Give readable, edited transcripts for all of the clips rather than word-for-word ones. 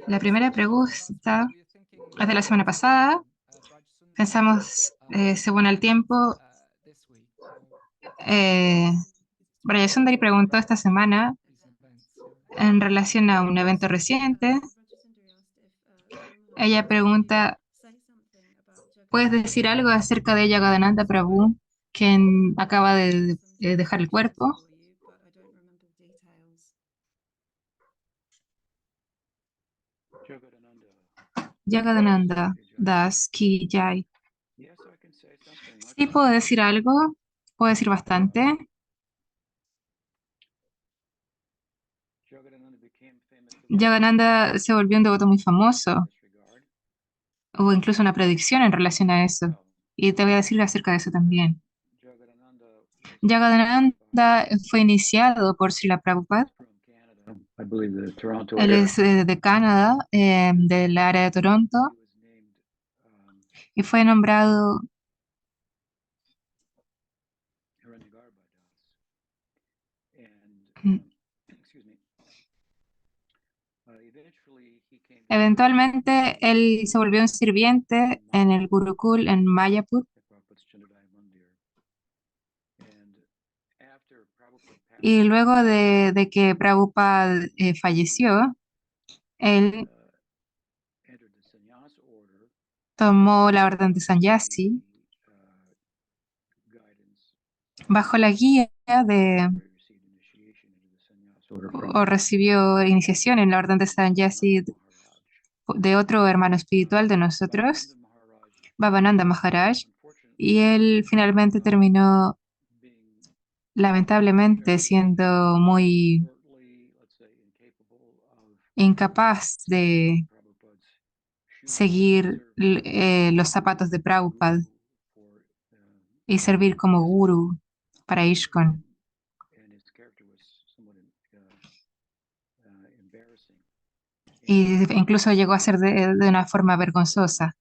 La primera pregunta es de la semana pasada. Pensamos, según el tiempo, eh, Brian Sundari preguntó esta semana en relación a un evento reciente. Ella pregunta, ¿puedes decir algo acerca de Jagadananda Prabhu, quien acaba de dejar el cuerpo? Jagadananda Das Ki Jai. Sí, puedo decir algo, puedo decir bastante. Jagadananda se volvió un devoto muy famoso. Hubo incluso una predicción en relación a eso. Y te voy a decir acerca de eso también. Jagadananda fue iniciado por Srila Prabhupada. Él es de Canadá, del área de Toronto, y fue nombrado, mm, eventualmente él se volvió un sirviente en el Gurukul en Mayapur, y luego de que Prabhupada falleció, él tomó la orden de Sannyasi bajo la guía de, o recibió iniciación en la orden de Sannyasi de otro hermano espiritual de nosotros, Bhavananda Maharaj, y él finalmente terminó lamentablemente siendo muy incapaz de seguir los zapatos de Prabhupada y servir como guru para ISKCON. Y incluso llegó a ser de una forma vergonzosa.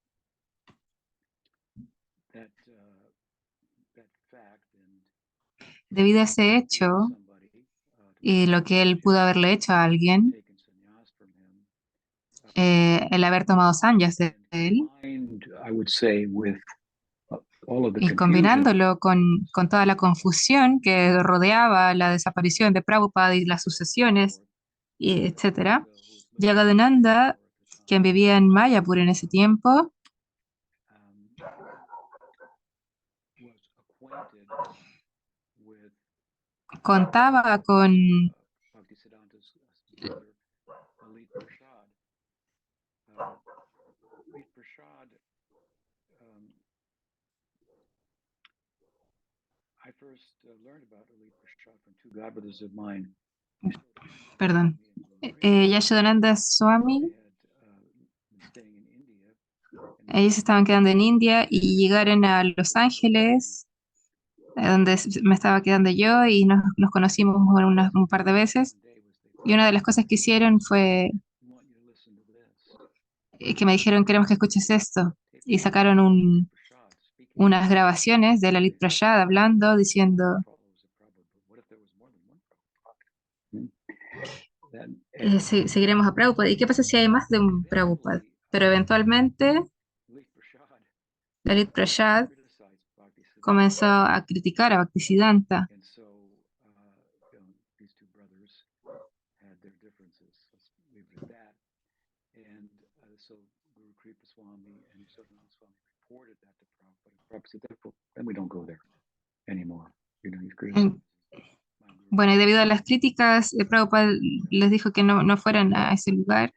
Debido a ese hecho y lo que él pudo haberle hecho a alguien, el haber tomado sannyas de él y combinándolo con toda la confusión que rodeaba la desaparición de Prabhupada y las sucesiones, y etcétera, Jagadananda, quien vivía en Mayapur en ese tiempo, contaba con perdón, Yashodananda Swami. Ellos estaban quedando en India y llegaron a Los Ángeles, donde me estaba quedando yo, y nos conocimos un par de veces. Y una de las cosas que hicieron fue que me dijeron, queremos que escuches esto. Y sacaron unas grabaciones de Lalit Prasad hablando, diciendo, seguiremos a Prabhupada. ¿Y qué pasa si hay más de un Prabhupada? Pero eventualmente Lalit Prasad comenzó a criticar a Bhaktisiddhanta. En- Bueno, y debido a las críticas, Prabhupada les dijo que no fueran a ese lugar.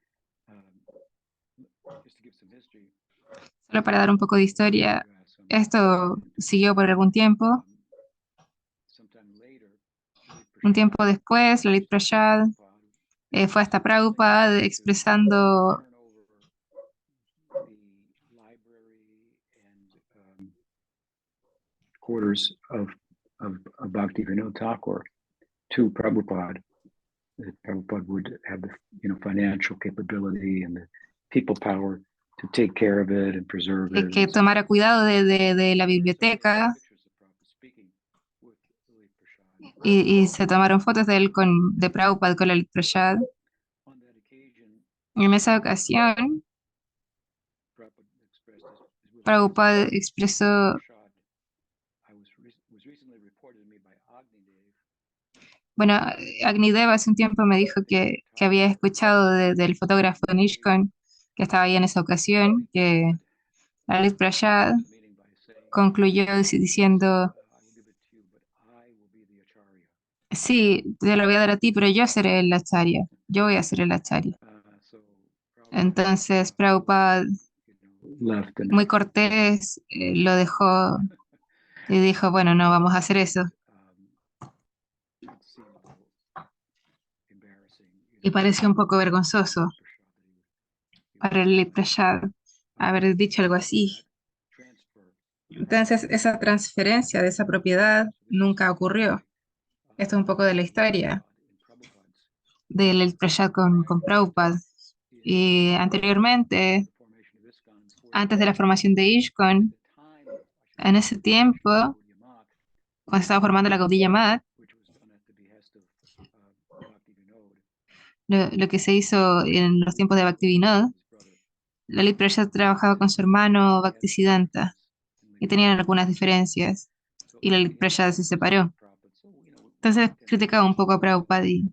Solo para dar un poco de historia, esto siguió por algún tiempo. Un tiempo después, Lalit Prasad fue hasta Prabhupada expresando quarters of Bhakti Vinod Thakur to Prabhupada, that Prabhupada would have the financial capability and the people power to take care of it and preserve it. que tomara cuidado de la biblioteca, y se tomaron fotos de él de Prabhupada con Lalit Prasad. En esa ocasión, Prabhupada expresó, bueno, Agnidev hace un tiempo me dijo que había escuchado del fotógrafo Nishcon que estaba ahí en esa ocasión, que Lalit Prasad concluyó diciendo, sí, te lo voy a dar a ti, pero yo seré el acharya, yo voy a ser el acharya. Entonces Prabhupada, muy cortés, lo dejó y dijo, bueno, no vamos a hacer eso. Y pareció un poco vergonzoso para el Prasad haber dicho algo así. Entonces, esa transferencia de esa propiedad nunca ocurrió. Esto es un poco de la historia del Prasad con Prabhupada. Y anteriormente, antes de la formación de ISKCON, en ese tiempo, cuando estaba formando la Gaudiya Math, lo que se hizo en los tiempos de Bhaktivinoda, Lalit Prasad trabajaba con su hermano Bhaktisiddhanta y tenían algunas diferencias y Lalit Prasad se separó. Entonces criticaba un poco a Prabhupada y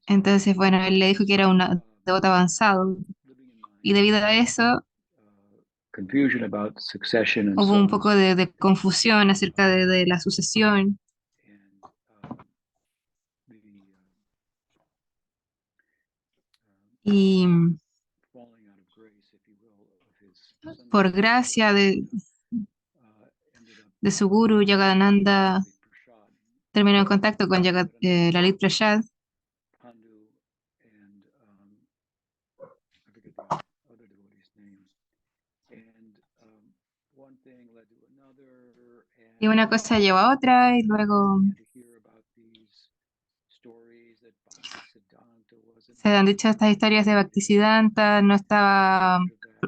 entonces, bueno, él le dijo que era un devoto avanzado y debido a eso hubo un poco de confusión acerca de la sucesión y por gracia de su guru Jagadananda terminó en contacto con Lalit Prasad y una cosa llevó a otra y luego se han dicho estas historias de Bhaktisiddhanta, no estaba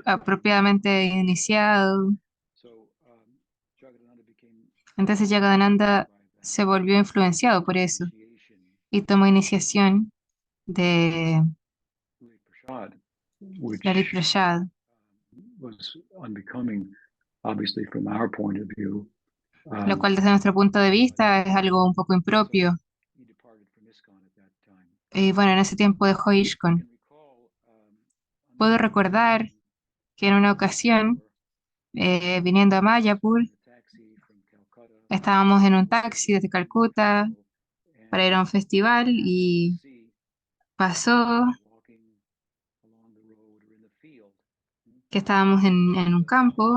apropiadamente iniciado. Entonces Jagadananda se volvió influenciado por eso y tomó iniciación de Lalit Prasad, lo cual desde nuestro punto de vista es algo un poco impropio. Y bueno, en ese tiempo dejó ISKCON. Puedo recordar que en una ocasión, viniendo a Mayapur, estábamos en un taxi desde Calcuta para ir a un festival y pasó que estábamos en un campo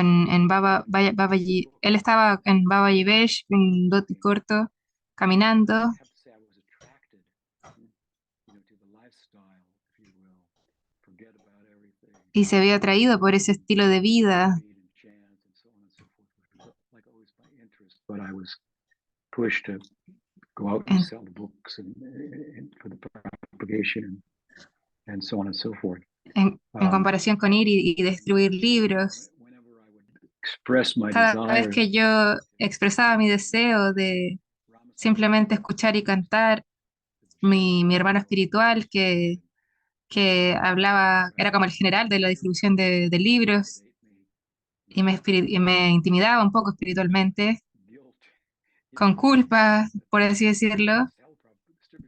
en él estaba en Babaji Besh, en Doti Corto, caminando, y se había atraído por ese estilo de vida. En, en comparación con ir y distribuir libros, cada vez que yo expresaba mi deseo de simplemente escuchar y cantar, mi hermano espiritual que hablaba, era como el general de la distribución de libros y me intimidaba un poco espiritualmente, con culpa, por así decirlo.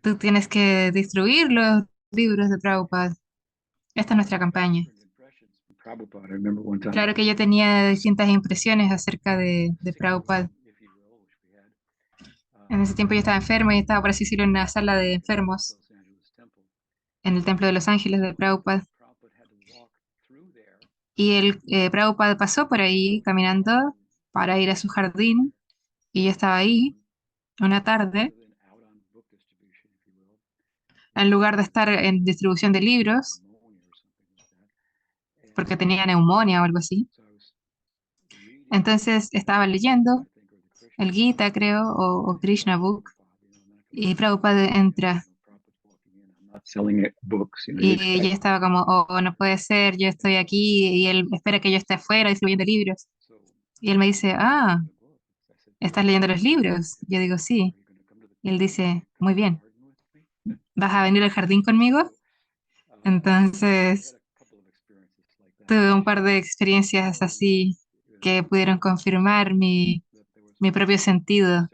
Tú tienes que distribuir los libros de Prabhupada. Esta es nuestra campaña. Claro que yo tenía distintas impresiones acerca de Prabhupada. En ese tiempo yo estaba enfermo y estaba, por así decirlo, en una sala de enfermos en el Templo de Los Ángeles de Prabhupada. Y Prabhupada pasó por ahí caminando para ir a su jardín y yo estaba ahí una tarde, en lugar de estar en distribución de libros, porque tenía neumonía o algo así. Entonces estaba leyendo el Gita, creo, o Krishna Book, y Prabhupada entra. Y ella estaba como, oh, no puede ser, yo estoy aquí y él espera que yo esté afuera distribuyendo libros. Y él me dice, ¿estás leyendo los libros? Yo digo, sí. Y él dice, muy bien, ¿vas a venir al jardín conmigo? Entonces, tuve un par de experiencias así que pudieron confirmar mi propio sentido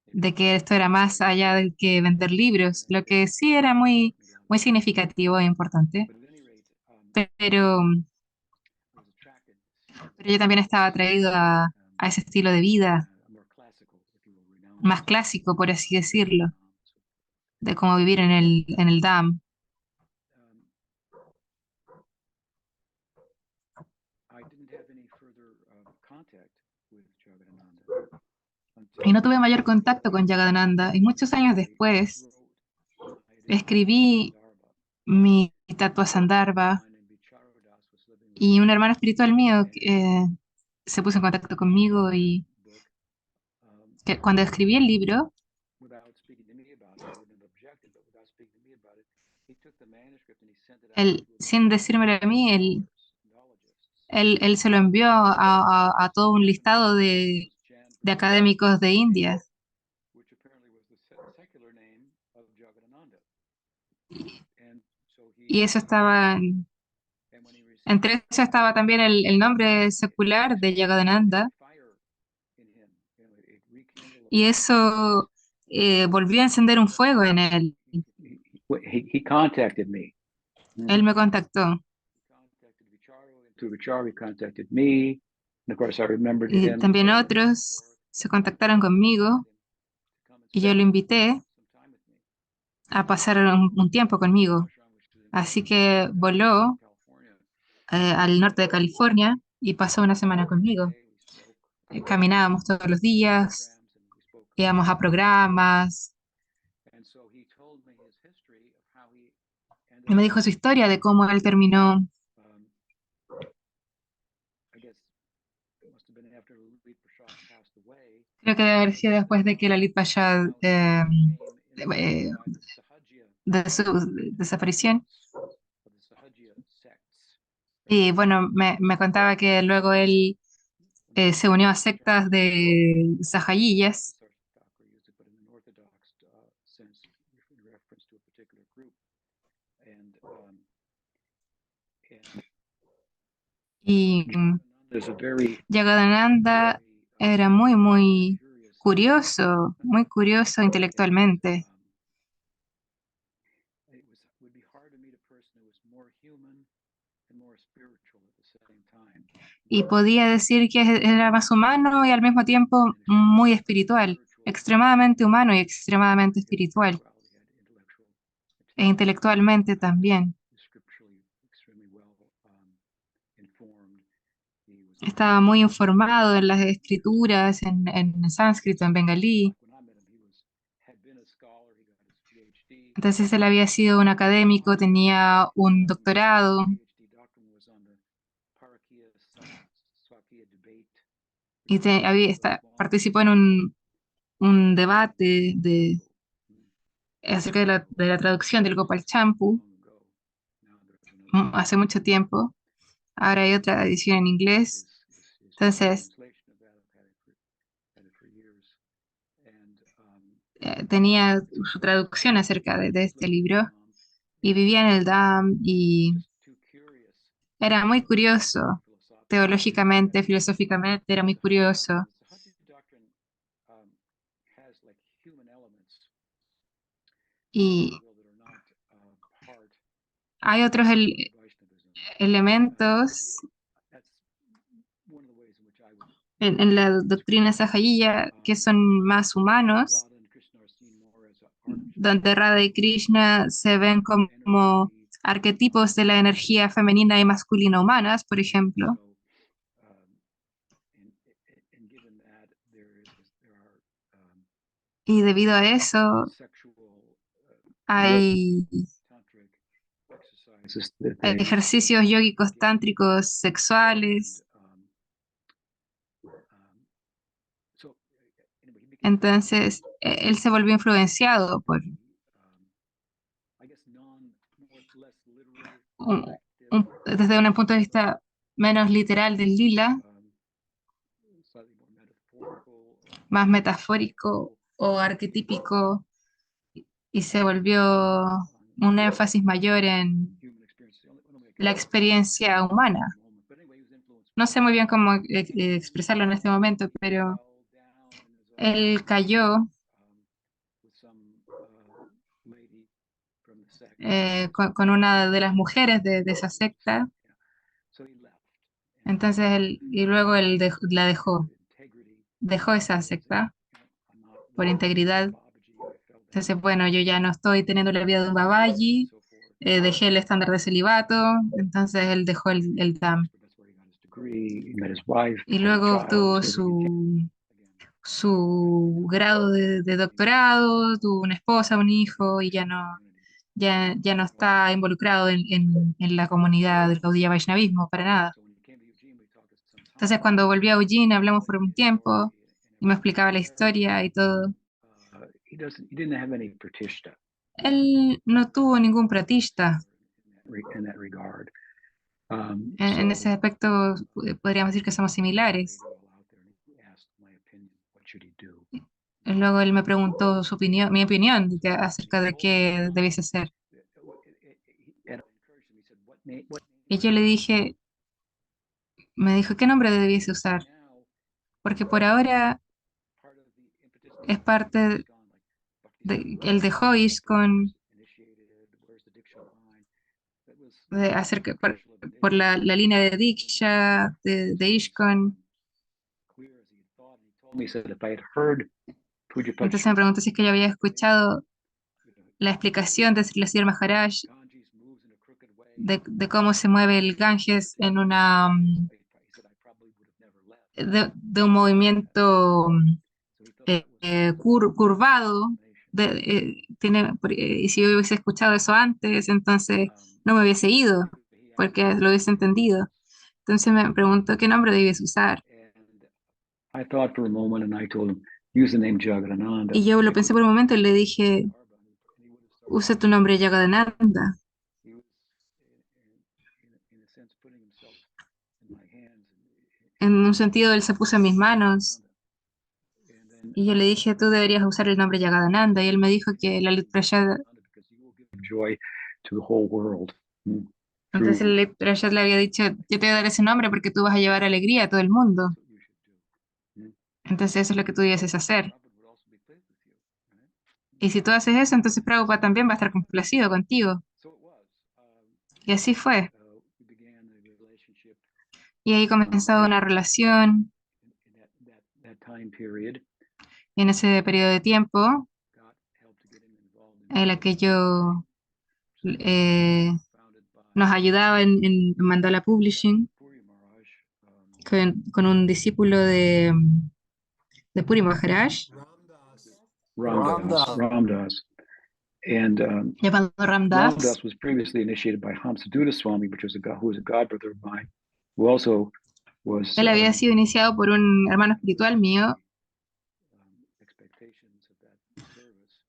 de que esto era más allá de que vender libros, lo que sí era muy significativo e importante. Pero, pero yo también estaba atraído a ese estilo de vida más clásico, por así decirlo, de cómo vivir en el DAM. Y no tuve mayor contacto con Jagadananda. Y muchos años después escribí mi Tattva Sandarbha y un hermano espiritual mío se puso en contacto conmigo y que cuando escribí el libro, él, sin decírmelo a mí, él se lo envió a todo un listado de académicos de India. Y eso estaba, entre eso estaba también el nombre secular de Jagadananda. Y eso volvió a encender un fuego en él. He contacted me. Él me contactó. Through Vichar, he contacted me. And of course, I remembered Y him. también otros se contactaron conmigo y yo lo invité a pasar un tiempo conmigo. Así que voló al norte de California y pasó una semana conmigo. Caminábamos todos los días, íbamos a programas y me dijo su historia de cómo él terminó. Creo que debe haber sido después de que Lalit Prasad eh, de su desaparición. Y bueno, me contaba que luego él se unió a sectas de sahayiyas y Jagadananda era muy curioso intelectualmente. Y podía decir que era más humano y al mismo tiempo muy espiritual, extremadamente humano y extremadamente espiritual, e intelectualmente también. Estaba muy informado en las escrituras, en sánscrito, en bengalí. Entonces él había sido un académico, tenía un doctorado y participó en un debate acerca de la traducción del Gopal Champu hace mucho tiempo. Ahora hay otra edición en inglés. Entonces, tenía su traducción acerca de este libro y vivía en el DAM y era muy curioso, teológicamente, filosóficamente, era muy curioso. Y hay otros elementos en la doctrina Sahayya que son más humanos, donde Radha y Krishna se ven como arquetipos de la energía femenina y masculina humanas, por ejemplo. Y debido a eso hay ejercicios yógicos tántricos sexuales. Entonces, él se volvió influenciado por desde un punto de vista menos literal del lila. más metafórico o arquetípico y se volvió un énfasis mayor en la experiencia humana. No sé muy bien cómo expresarlo en este momento, pero él cayó con una de las mujeres de esa secta. Entonces y luego él la dejó esa secta por integridad. Entonces, bueno, yo ya no estoy teniendo la vida de un babaji, dejé el estándar de celibato, entonces él dejó el DAM. Y luego obtuvo su grado de doctorado, tuvo una esposa, un hijo, y ya no está involucrado en la comunidad del Gaudiya Vaishnavismo para nada. Entonces, cuando volví a Eugene, hablamos por un tiempo y me explicaba la historia y todo. Él no tuvo ningún pratishta. En ese aspecto podríamos decir que somos similares. Luego él me preguntó su opinión, mi opinión acerca de qué debiese ser. Y yo le dije, me dijo, ¿qué nombre debiese usar? Porque por ahora es parte el de Hoish con acerca, por la línea de Diksha, de Ishkon. Entonces me preguntó si es que yo había escuchado la explicación de Sri Sridhar Maharaj de cómo se mueve el Ganges en de un movimiento curvado. Y si yo hubiese escuchado eso antes, entonces no me hubiese ido, porque lo hubiese entendido. Entonces me preguntó qué nombre debes usar. Y yo lo pensé por un momento y le dije, usa tu nombre Jagadananda. En un sentido, él se puso en mis manos y yo le dije, tú deberías usar el nombre Jagadananda. Y él me dijo que la Lit Prashad, entonces el Lit Prashad le había dicho, yo te voy a dar ese nombre porque tú vas a llevar alegría a todo el mundo. Entonces eso es lo que tú debes hacer. Y si tú haces eso, entonces Prabhupada también va a estar complacido contigo. Y así fue. Y ahí comenzó una relación. Y en ese periodo de tiempo en la que yo eh, nos ayudaba en Mandala Publishing con un discípulo de Puri Maharaj Ramdas. And llamado Ramdas. Ramdas was previously initiated by Hamsaduta Swami, who was a god brother of mine, who also was. Él había sido iniciado por un hermano espiritual mío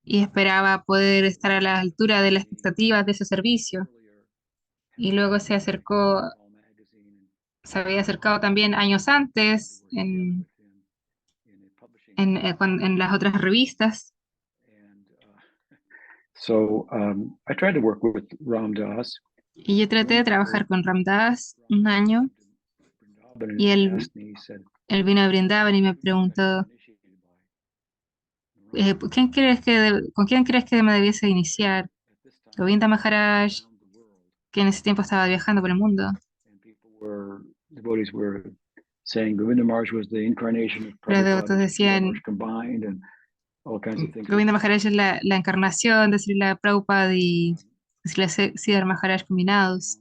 y esperaba poder estar a la altura de las expectativas de ese servicio. Y luego se había acercado también años antes en las otras revistas. So I tried to work with Ramdas. Y yo traté de trabajar con Ramdas un año y él vino a Brindavan y me preguntó, ¿con quién crees que me debiese iniciar? Govinda Maharaj, que en ese tiempo estaba viajando por el mundo. Los devotos decían, Govinda Maharaj es la encarnación de Srila Prabhupada y Srila Sridhar Maharaj combinados.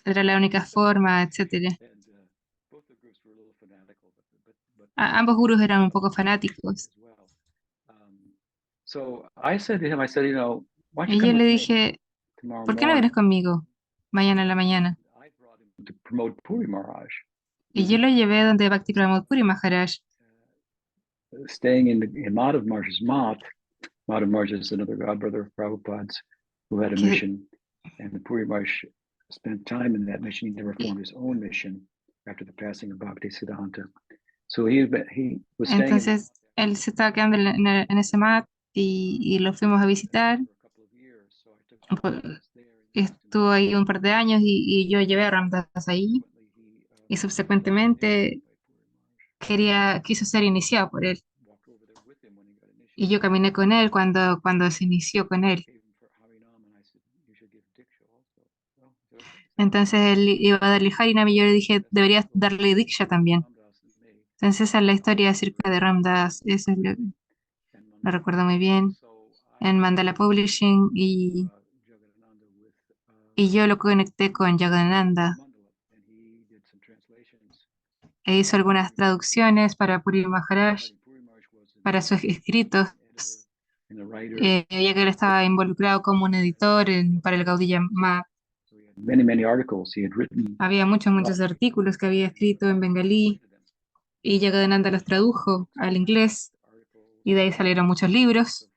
Era la única forma, etc. Ambos gurús eran un poco fanáticos. Y yo le dije, ¿por qué no vienes conmigo mañana en la mañana? Y yo lo llevé donde Bhakti Pramod Puri Maharaj. Staying in Madhav Maharaj's mat. Madhav Maharaj is another godbrother of Prabhupada's who had a mission, and the Puri Maharaj spent time in that mission. He never formed his own mission after the passing of Bhakti Siddhanta. So he was staying in Entonces él se estaba quedando en ese mat y lo fuimos a visitar. for a couple of years. So I took Pues, photographs there, estuvo ahí un par de años y yo llevé a Ramdas ahí subsequently y he initiated subsecuentemente by Puri Marsh. quiso ser iniciado por él. Walked over there with him when he got Y yo initiated. caminé con él cuando se inició con él. Gave him for Harinam, and I said, "You should give Diksha also." Well, he said, "Okay." Entonces él iba a darle Harinam y yo le dije, That's deberías the little darle Diksha story of también. Ramdas and me. Entonces esa es la historia acerca de Very Ramdas, eso es and lo Mandala recuerdo muy Publishing. bien, So en I Mandala connected Publishing Jagadananda with y yo lo conecté con Jagadananda Mandala, and he did some translations. e hizo algunas traducciones para Puri Maharaj, Hari Puri Marsh was para sus escritos, an editor and a writer. ya que él estaba involucrado como un editor para el Gaudiya Math. So he had many articles he had written. Había muchos artículos que había escrito en bengalí y Jagadananda los tradujo al inglés y de ahí salieron muchos libros.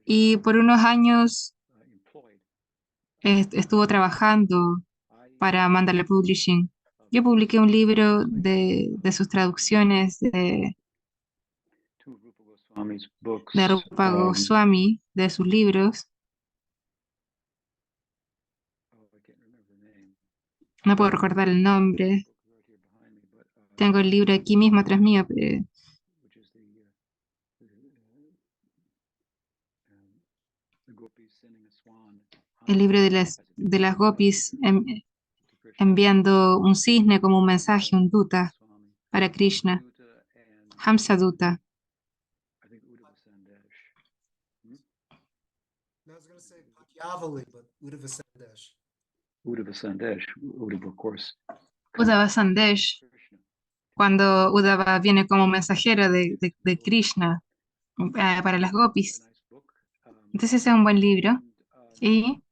Y por unos años estuvo trabajando para Mandala Publishing. Yo publiqué un libro de sus traducciones de Rupa Goswami, de sus libros. No puedo recordar el nombre. Tengo el libro aquí mismo atrás mío. El libro de las gopis enviando un cisne como un mensaje, un duta para Krishna. Hamsa Duta. I was going to say Bhatyavali, but Uddhava Sandesh. Uddhava Sandesh, Uddhava, of course. Uddhava Sandesh, cuando Uddhava viene como mensajero de Krishna para las gopis. Entonces ese es un buen libro. Y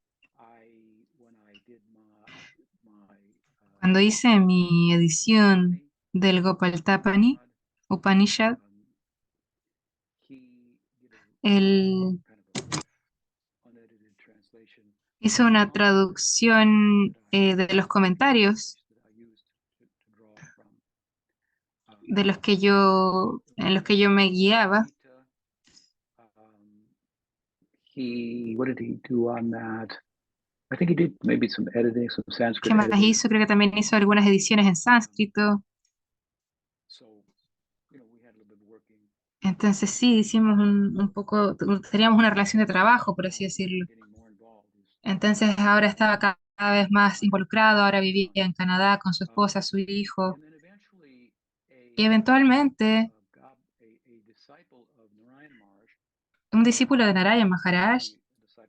cuando hice mi edición del Gopal Tapani Upanishad, él hizo una traducción de los comentarios de los que en los que yo me guiaba. What did he do on that? I think he did maybe some editing, some Sanskrit ¿Qué más editing. hizo? Creo que también hizo algunas ediciones en sánscrito. Entonces sí, hicimos un poco, teníamos una relación de trabajo, por así decirlo. Entonces ahora estaba cada vez más involucrado, ahora vivía en Canadá con su esposa, su hijo. Y eventualmente un discípulo de Narayan Maharaj,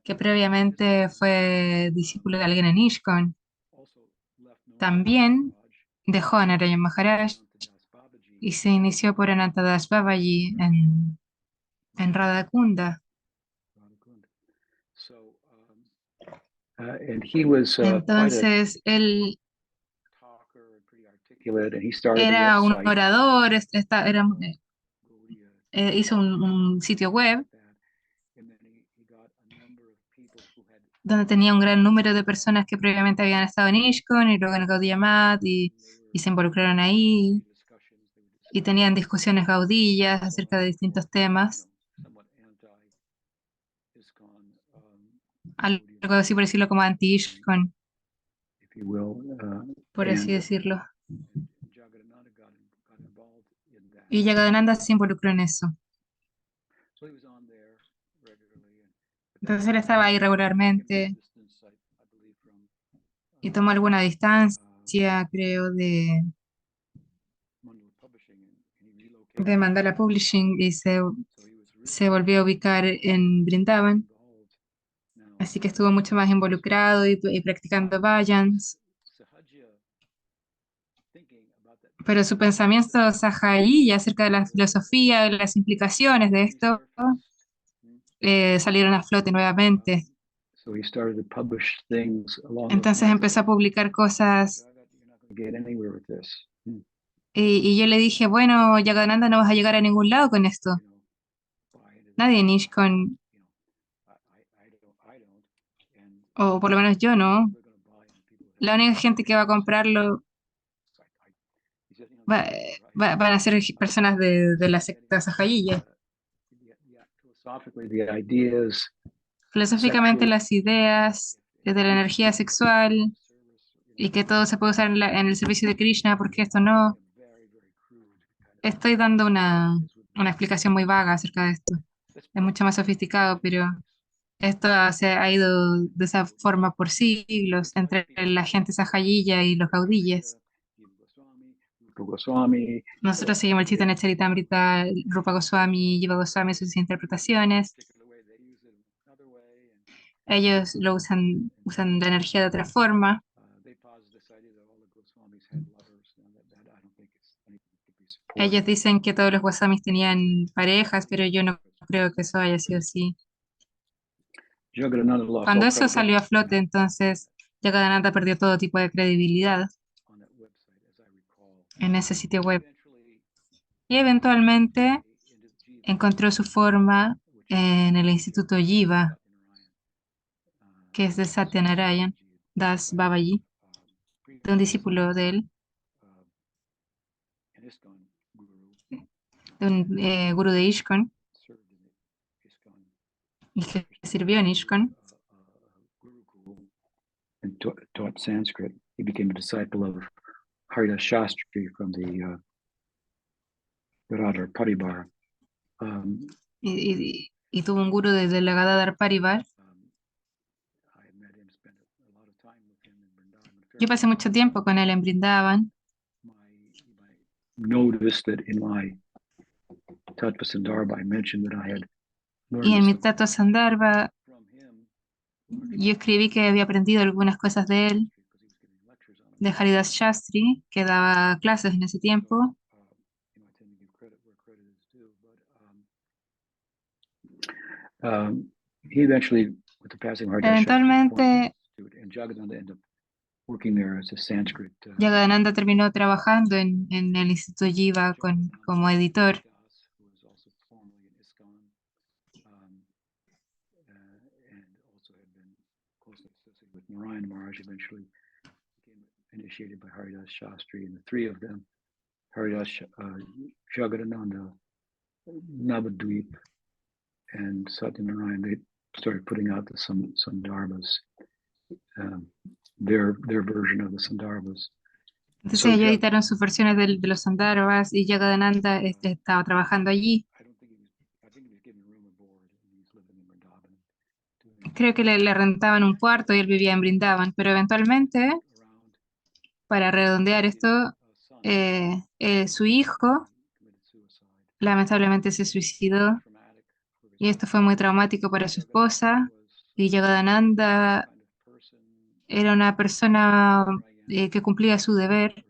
que previamente fue discípulo de alguien en ISKCON, también dejó a Narayan Maharaj y se inició por Anantadas Babaji en Radhakunda. And he was quite a Entonces él talker and pretty articulate, and he started a era un website. orador, hizo un sitio web And then he got a number of people who had donde tenía un gran número de personas que previamente habían estado en ISKCON y luego en el Gaudiya Math y se involucraron ahí y tenían discusiones gaudillas acerca de distintos temas, algo así por decirlo como anti-ISKCON, if you will, por así and decirlo. Jagadananda got involved in that. Y Jagadananda se involucró en eso. So he was on there regularly. Entonces él estaba ahí regularmente y tomó alguna distancia, creo, de Mandala Publishing y se volvió a ubicar en Brindavan. Así que estuvo mucho más involucrado y practicando bhajans. Pero su pensamiento sahaji acerca de la filosofía y las implicaciones de esto salieron a flote nuevamente. So he started to publish things along those Entonces lines. empezó a publicar cosas You're not going to get anywhere with this. y yo le dije, bueno, Jagadananda, no vas a llegar a ningún lado con esto. Nadie en ISKCON, o por lo menos yo no. La única gente que va a comprarlo van a ser personas de la secta Sajayilla. Philosophically, the ideas Filosóficamente, sexual las ideas de la energía sexual y que todo se puede usar en el servicio de Krishna, porque esto no. Estoy dando una explicación muy vaga acerca de esto. Es mucho más sofisticado, pero esto se ha ido de esa forma por siglos entre la gente sajayilla y los gaudillas. Goswami, Nosotros seguimos el Chaitanya Charitamrita, Rupa Goswami, Jiva Goswami, sus interpretaciones. Ellos lo usan la energía de otra forma. Ellos dicen que todos los Goswamis tenían parejas, pero yo no creo que eso haya sido así. Jagadananda lost Cuando all eso salió a credibility flote, entonces Jagadananda perdió todo tipo de credibilidad on that website, as I recall. en ese sitio web. Eventually, Y eventualmente into Jiva, encontró su forma which en el Instituto Jiva, Satyanarayan, que es de Satyanarayan Das Babaji, de un previously discípulo de él, uh, an ISKCON guru, de un gurú de Ishkon, served in the ISKCON y que sirvió en Ishkon. Gurukul and taught Sanskrit. He became a disciple of Haridas Shastri from the Radha Paribar. Y tuvo un gurú desde la Gadadhar Parivar. I had met him, spent a lot of time with him in Vrindavan. Yo pasé mucho tiempo con él en Brindavan You might notice that in my Tattva Sandarbha, I mentioned that I had y learned en mi some Tato Sandarbha from him, yo escribí que había aprendido algunas cosas de él, because he was giving lectures on it. de Haridas Shastri, que daba clases en ese tiempo. I tend to give credit where credit is due, but he eventually, with the passing of Haridas Shastri, formed Eventualmente, an institute, and Jagadananda ended up working there as a Sanskrit. Yagadananda terminó trabajando en el Instituto Jiva como editor. Das, who was also formerly in ISKCON, and also had been closely associated with Narayan Maharaj, eventually became initiated by Haridas Shastri, and the three of them, Haridas, Jagadananda, Navadvip, and Satyanarayan, they started putting out some Sandarbhas, their version of the Sandarbhas. Entonces So ellos editaron sus versiones de los Sandarbhas y Jagadananda estaba trabajando allí. I think he was giving room and board, and he's living in Vrindavan. Creo que le rentaban un cuarto y él vivía en Brindavan, pero eventualmente, para redondear esto, su hijo lamentablemente se suicidó y esto fue muy traumático para su esposa y Jagadananda era una persona que cumplía su deber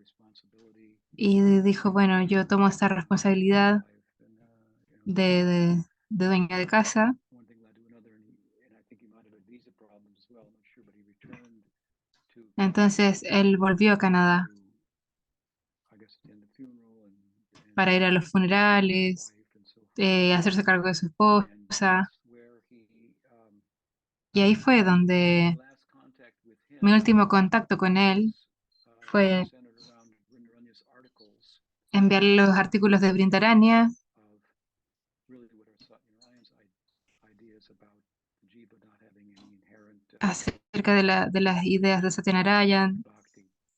y dijo, bueno, yo tomo esta responsabilidad de dueña de casa. Entonces él volvió a Canadá para ir a los funerales, hacerse cargo de su esposa. Y ahí fue donde mi último contacto con él fue enviarle los artículos de Brindarania acerca de las ideas de Satyanarayan,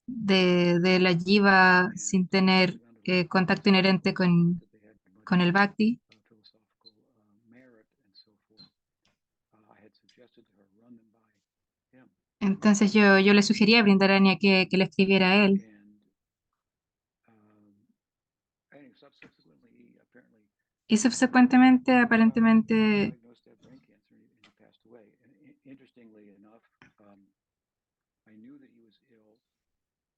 de la jiva sin tener contacto inherente con el bhakti. Entonces yo le sugerí a Brindarania que le escribiera a él. Y subsecuentemente, aparentemente,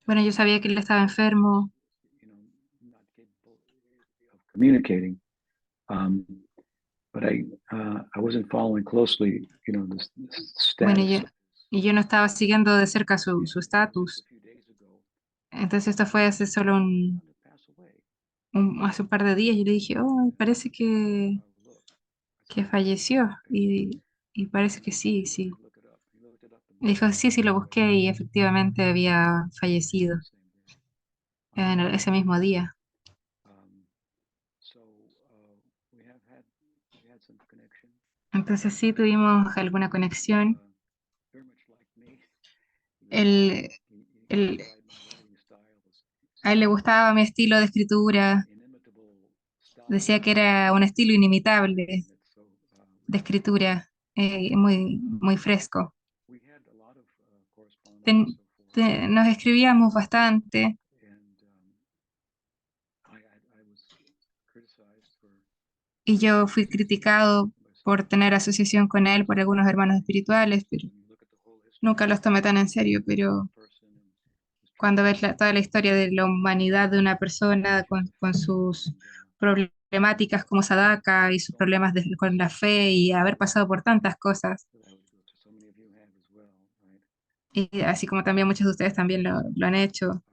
bueno, yo sabía que él estaba enfermo. Communicating, but I wasn't following closely, the Bueno, status. y yo no estaba siguiendo de cerca su estatus. Entonces esto fue hace solo hace un par de días. Yo le dije, oh, parece que falleció. Y parece que sí, sí. Me dijo, sí, sí, lo busqué y efectivamente había fallecido ese mismo día. Entonces sí tuvimos alguna conexión. Él, él- a él le gustaba mi estilo de escritura, decía que era un estilo inimitable de escritura, muy fresco. Ten- Nos escribíamos bastante y yo fui criticado por tener asociación con él por algunos hermanos espirituales, pero nunca los tomé tan en serio. Pero cuando ves toda la historia de la humanidad de una persona con sus problemáticas como Sadaka y sus problemas con la fe y haber pasado por tantas cosas, y así como también muchos de ustedes también lo han hecho.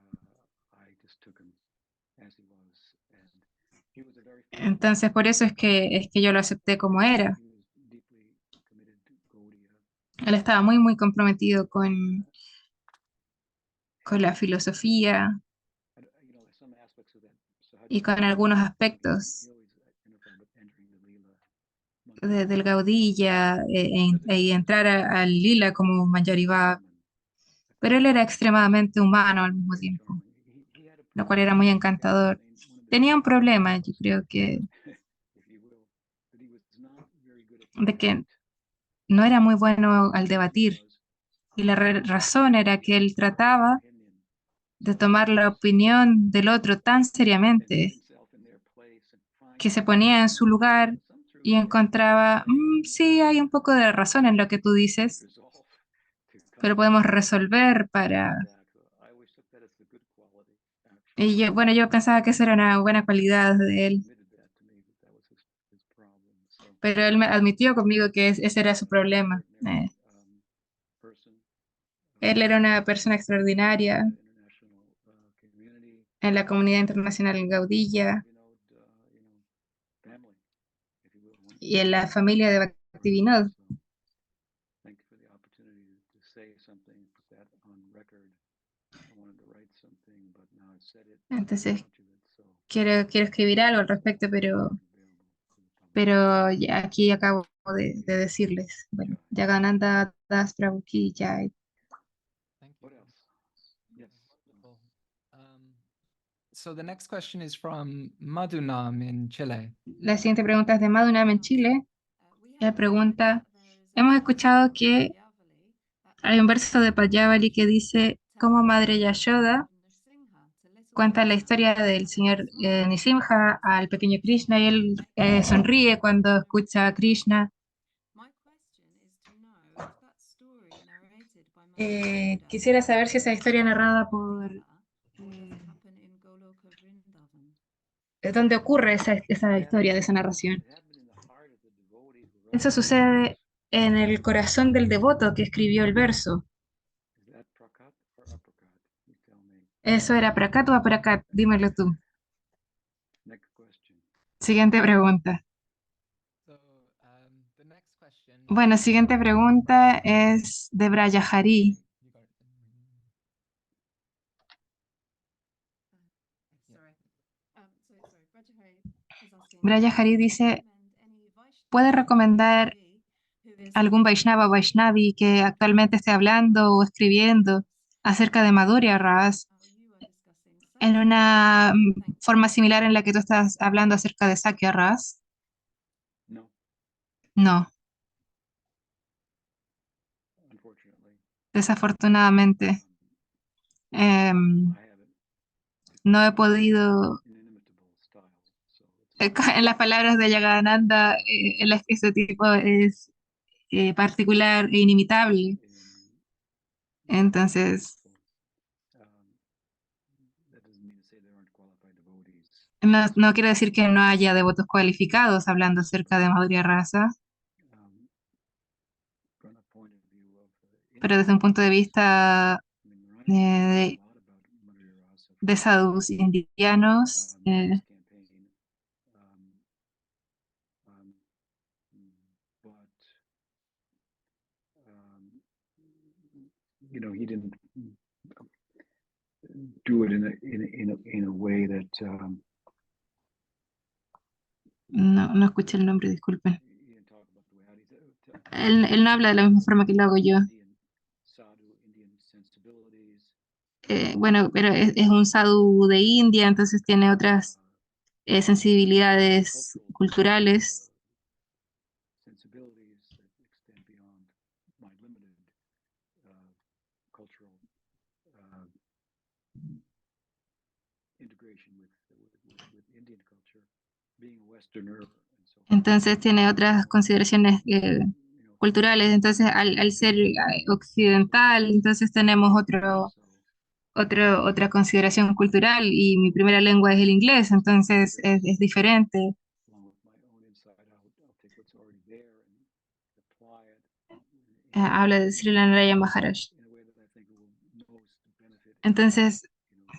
Entonces, por eso es que yo lo acepté como era. Él estaba muy comprometido con la filosofía y con algunos aspectos del Gaudilla y entrar al lila como Manjariva, pero él era extremadamente humano al mismo tiempo, lo cual era muy encantador. Tenía un problema, yo creo que, de que no era muy bueno al debatir, y la razón era que él trataba de tomar la opinión del otro tan seriamente que se ponía en su lugar y encontraba, "Mm, sí, hay un poco de razón en lo que tú dices, pero podemos resolver para..." Y yo, bueno, yo pensaba que eso era una buena cualidad de él, pero él me admitió conmigo que ese era su problema. Él era una persona extraordinaria en la comunidad internacional en Gaudilla y en la familia de Bhaktivinoda. Entonces, quiero escribir algo al respecto, pero ya aquí acabo de decirles. Bueno, Jagananda Das Prabhu Ki Jai. Thank you. Wonderful. So the next question is from Madunam in Chile. La siguiente pregunta es de Madhunam en Chile. Ella pregunta, hemos escuchado que hay un verso de Payyavali que dice, como Madre Yashoda cuenta la historia del señor Nisimha al pequeño Krishna y él sonríe cuando escucha a Krishna. Quisiera saber si esa historia narrada por... ¿Dónde ocurre esa historia de esa narración? Eso sucede en el corazón del devoto que escribió el verso. ¿Eso era Prakat o Aprakat? Dímelo tú. Siguiente pregunta. So the next question. Bueno, siguiente pregunta es de Brayahari. You got it. Brayahari dice, ¿puede recomendar algún Vaishnava o Vaishnavi que actualmente esté hablando o escribiendo acerca de Madhurya Ras en una forma similar en la que tú estás hablando acerca de Sakya Ras? No, desafortunadamente. em, no he podido, en las palabras de Yagananda, ese tipo es particular e inimitable. Entonces, no quiero decir que no haya devotos cualificados hablando acerca de Madhurya Rasa, pero desde un punto de vista de, de sadhus indianos, You know, he didn't do it in a way that no escuché el nombre, disculpen. Él no habla de la misma forma que lo hago yo. Indian sadhu, Indian sensibilities, Bueno, pero es un sadhu de India, entonces tiene otras sensibilidades cultural culturales. sensibilities that extend beyond my limited cultural uh, integration with Indian culture, being a Westerner and so forth. Entonces tiene otras consideraciones You know, culturales. Entonces, al ser occidental, entonces tenemos so otra consideración cultural y mi primera lengua es el inglés, entonces es diferente. along with my own insight, I'll take what's already there and apply it Habla de Sri Lanaraya Maharaj. in a way that I think will most benefit Entonces,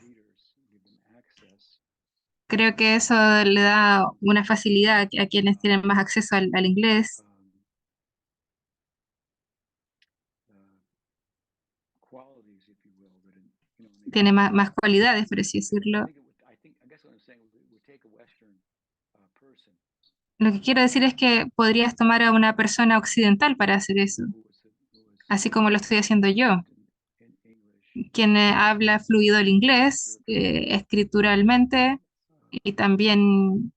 readers, give them access. creo que eso le da una facilidad a quienes tienen más acceso al inglés. Uh, qualities, if you will, that Tiene más cualidades, por así decirlo. I guess what I'm saying would take a Western person Lo que quiero decir es que podrías tomar a una persona occidental para hacer eso, who was así como lo estoy haciendo yo, in English, quien habla fluido el inglés, escrituralmente, y también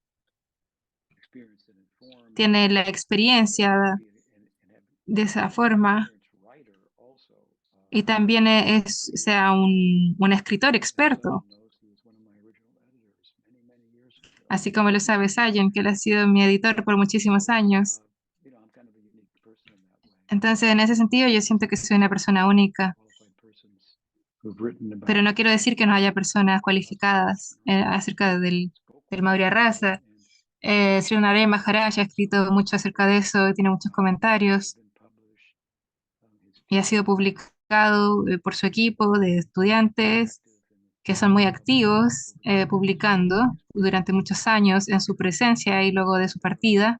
experienced and informed, tiene la experiencia and have de esa forma, experienced writer also. y también sea un escritor experto, Knows he was one of my original editors many years ago. así como lo sabe Sayon, que él ha sido mi editor por muchísimos años. I'm kind of a unique person in that way. Entonces, en ese sentido, yo siento que soy una persona única, Qualified persons who've written pero about no quiero decir que no haya personas cualificadas acerca del Maurya Rasa. Sri Narayana Maharaj ha escrito mucho acerca de eso, tiene muchos comentarios been published. His y ha sido publicado por su equipo de estudiantes que son muy activos publicando durante muchos años en su presencia y luego de su partida.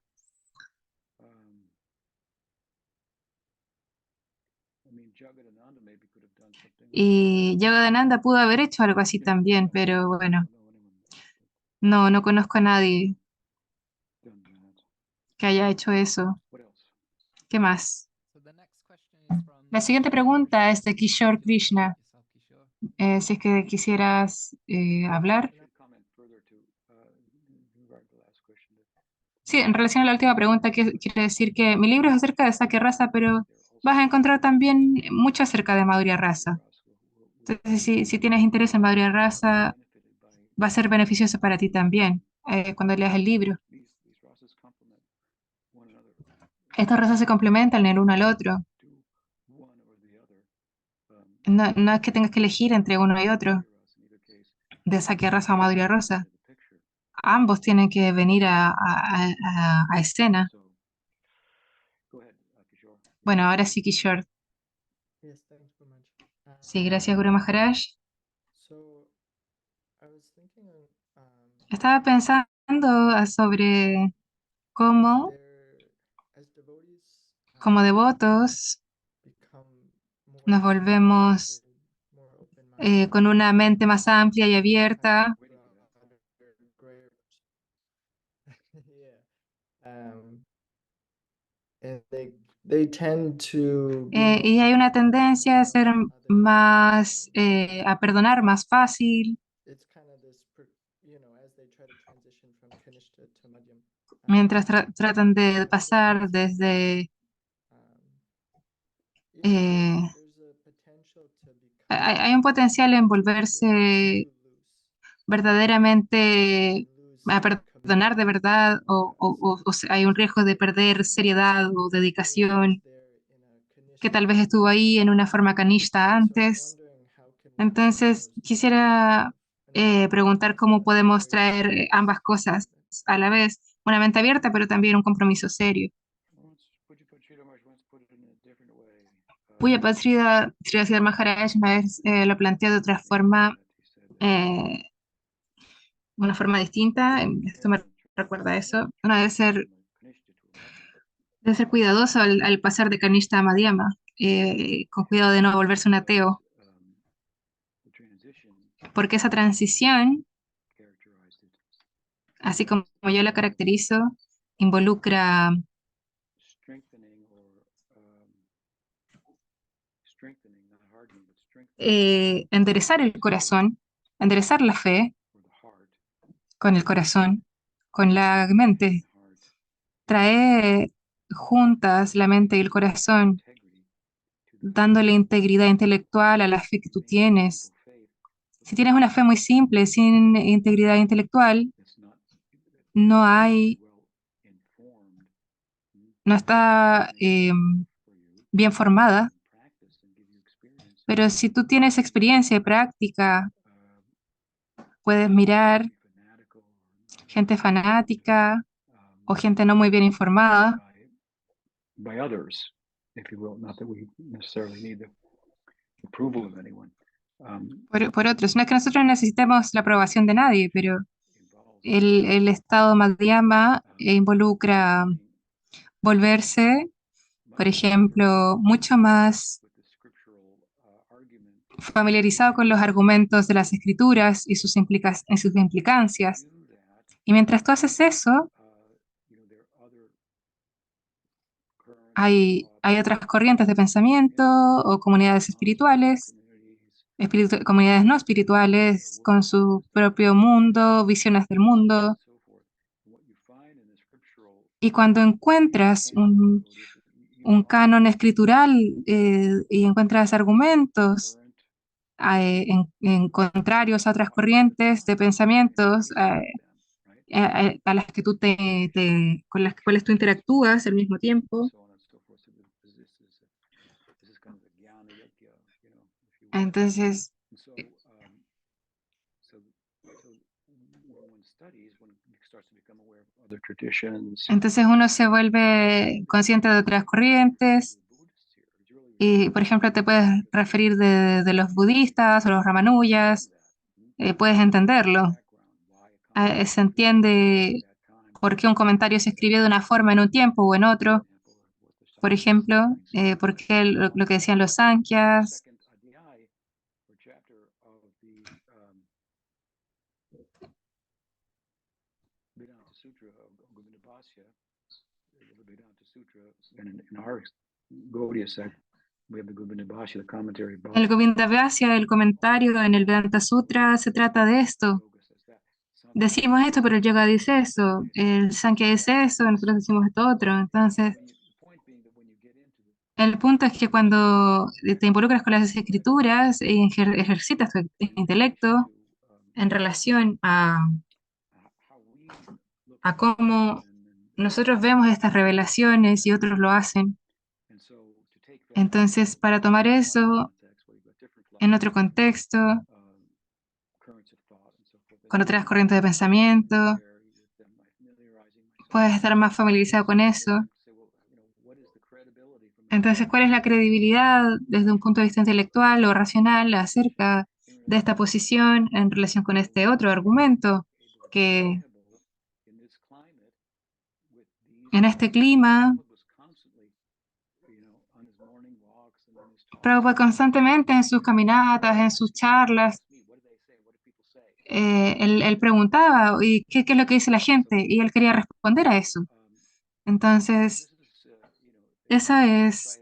I mean, Jagadananda maybe could have done something like Y Yogananda pudo haber hecho algo así también, pero bueno, no conozco a nadie done that. que haya hecho eso. What else? ¿Qué más? So the next question is from La siguiente Kishore pregunta es Krishna. de Kishore Would you like to Krishna. unmute yourself, Kishore? Si es que quisieras hablar. Should comment further to in regard to the last question. Sí, en relación a la última pregunta, quiere decir que mi libro es acerca de Sakya Rasa, pero vas a encontrar también mucho acerca de Madhurya Rasa. Entonces, si tienes interés en Madhurya Rasa, va a ser beneficioso para ti también cuando leas el libro. These Rasas complement one another. Estas razas se complementan el uno al otro. Do one or the other. Um, No es que tengas que elegir entre uno y otro, in either case, de Sakya Rasa o Madhurya Rasa. the picture. Ambos tienen que venir a escena. So, go ahead, Kishore. Bueno, ahora sí, Kishore. Yes, thanks so much. Sí, gracias, Guru Maharaj. So I was thinking, Estaba pensando sobre cómo, there as devotees como devotos, become more nos volvemos expanded, more open-minded, con una mente más amplia y abierta, broader, yeah. And they tend to be y hay una tendencia a ser others. más, a perdonar más fácil, It's kind of this, as they try to transition from Kanishta to Madhyam. mientras tratan de pasar desde... eh, There's a potential to hay un potencial en volverse verdaderamente a perdonar de verdad hay un riesgo de perder seriedad o dedicación que tal vez estuvo ahí en una forma canista antes. Entonces, quisiera preguntar cómo podemos traer ambas cosas a la vez, una mente abierta, pero también un compromiso serio. Puya Patrida Sri Maharaj una vez lo planteó de otra forma, eh, una forma distinta. Esto me recuerda a eso. Uno debe ser cuidadoso al pasar de Kanishta a Madhyama, con cuidado de no volverse un ateo, porque esa transición, así como yo la caracterizo, involucra enderezar el corazón, enderezar la fe con el corazón, con la mente, trae juntas la mente y el corazón, dándole integridad intelectual a la fe que tú tienes. Si tienes una fe muy simple, sin integridad intelectual, no hay, no está bien formada, pero si tú tienes experiencia y práctica, puedes mirar gente fanática o gente no muy bien informada by others, if you will. Not that we necessarily need the approval of anyone. por otros. No es que nosotros necesitemos la aprobación de nadie, pero el estado Madhyama involucra volverse, por ejemplo, mucho más familiarizado con los argumentos de las escrituras y sus implicancias. Y mientras tú haces eso, hay otras corrientes de pensamiento o comunidades espirituales, comunidades no espirituales con su propio mundo, visiones del mundo. Y cuando encuentras un canon escritural y encuentras argumentos contrarios a otras corrientes de pensamientos a las que con las cuales tú interactúas al mismo tiempo, entonces entonces uno se vuelve consciente de otras corrientes y, por ejemplo, te puedes referir de los budistas o los ramanuyas, puedes entenderlo. Se entiende por qué un comentario se escribió de una forma en un tiempo o en otro. Por ejemplo, por qué lo que decían los Sankhyas. El Govinda Vyasa, el comentario en el Vedanta Sutra, se trata de esto. Decimos esto, pero el yoga dice eso, el Sankhya dice eso, nosotros decimos esto otro. Entonces, el punto es que cuando te involucras con las escrituras y ejercitas tu intelecto en relación a cómo nosotros vemos estas revelaciones y otros lo hacen, entonces para tomar eso en otro contexto, con otras corrientes de pensamiento, puedes estar más familiarizado con eso. Entonces, ¿cuál es la credibilidad desde un punto de vista intelectual o racional acerca de esta posición en relación con este otro argumento? Que en este clima, Prabhupada constantemente en sus caminatas, en sus charlas, él preguntaba, ¿y qué es lo que dice la gente? Y él quería responder a eso. Entonces, esa es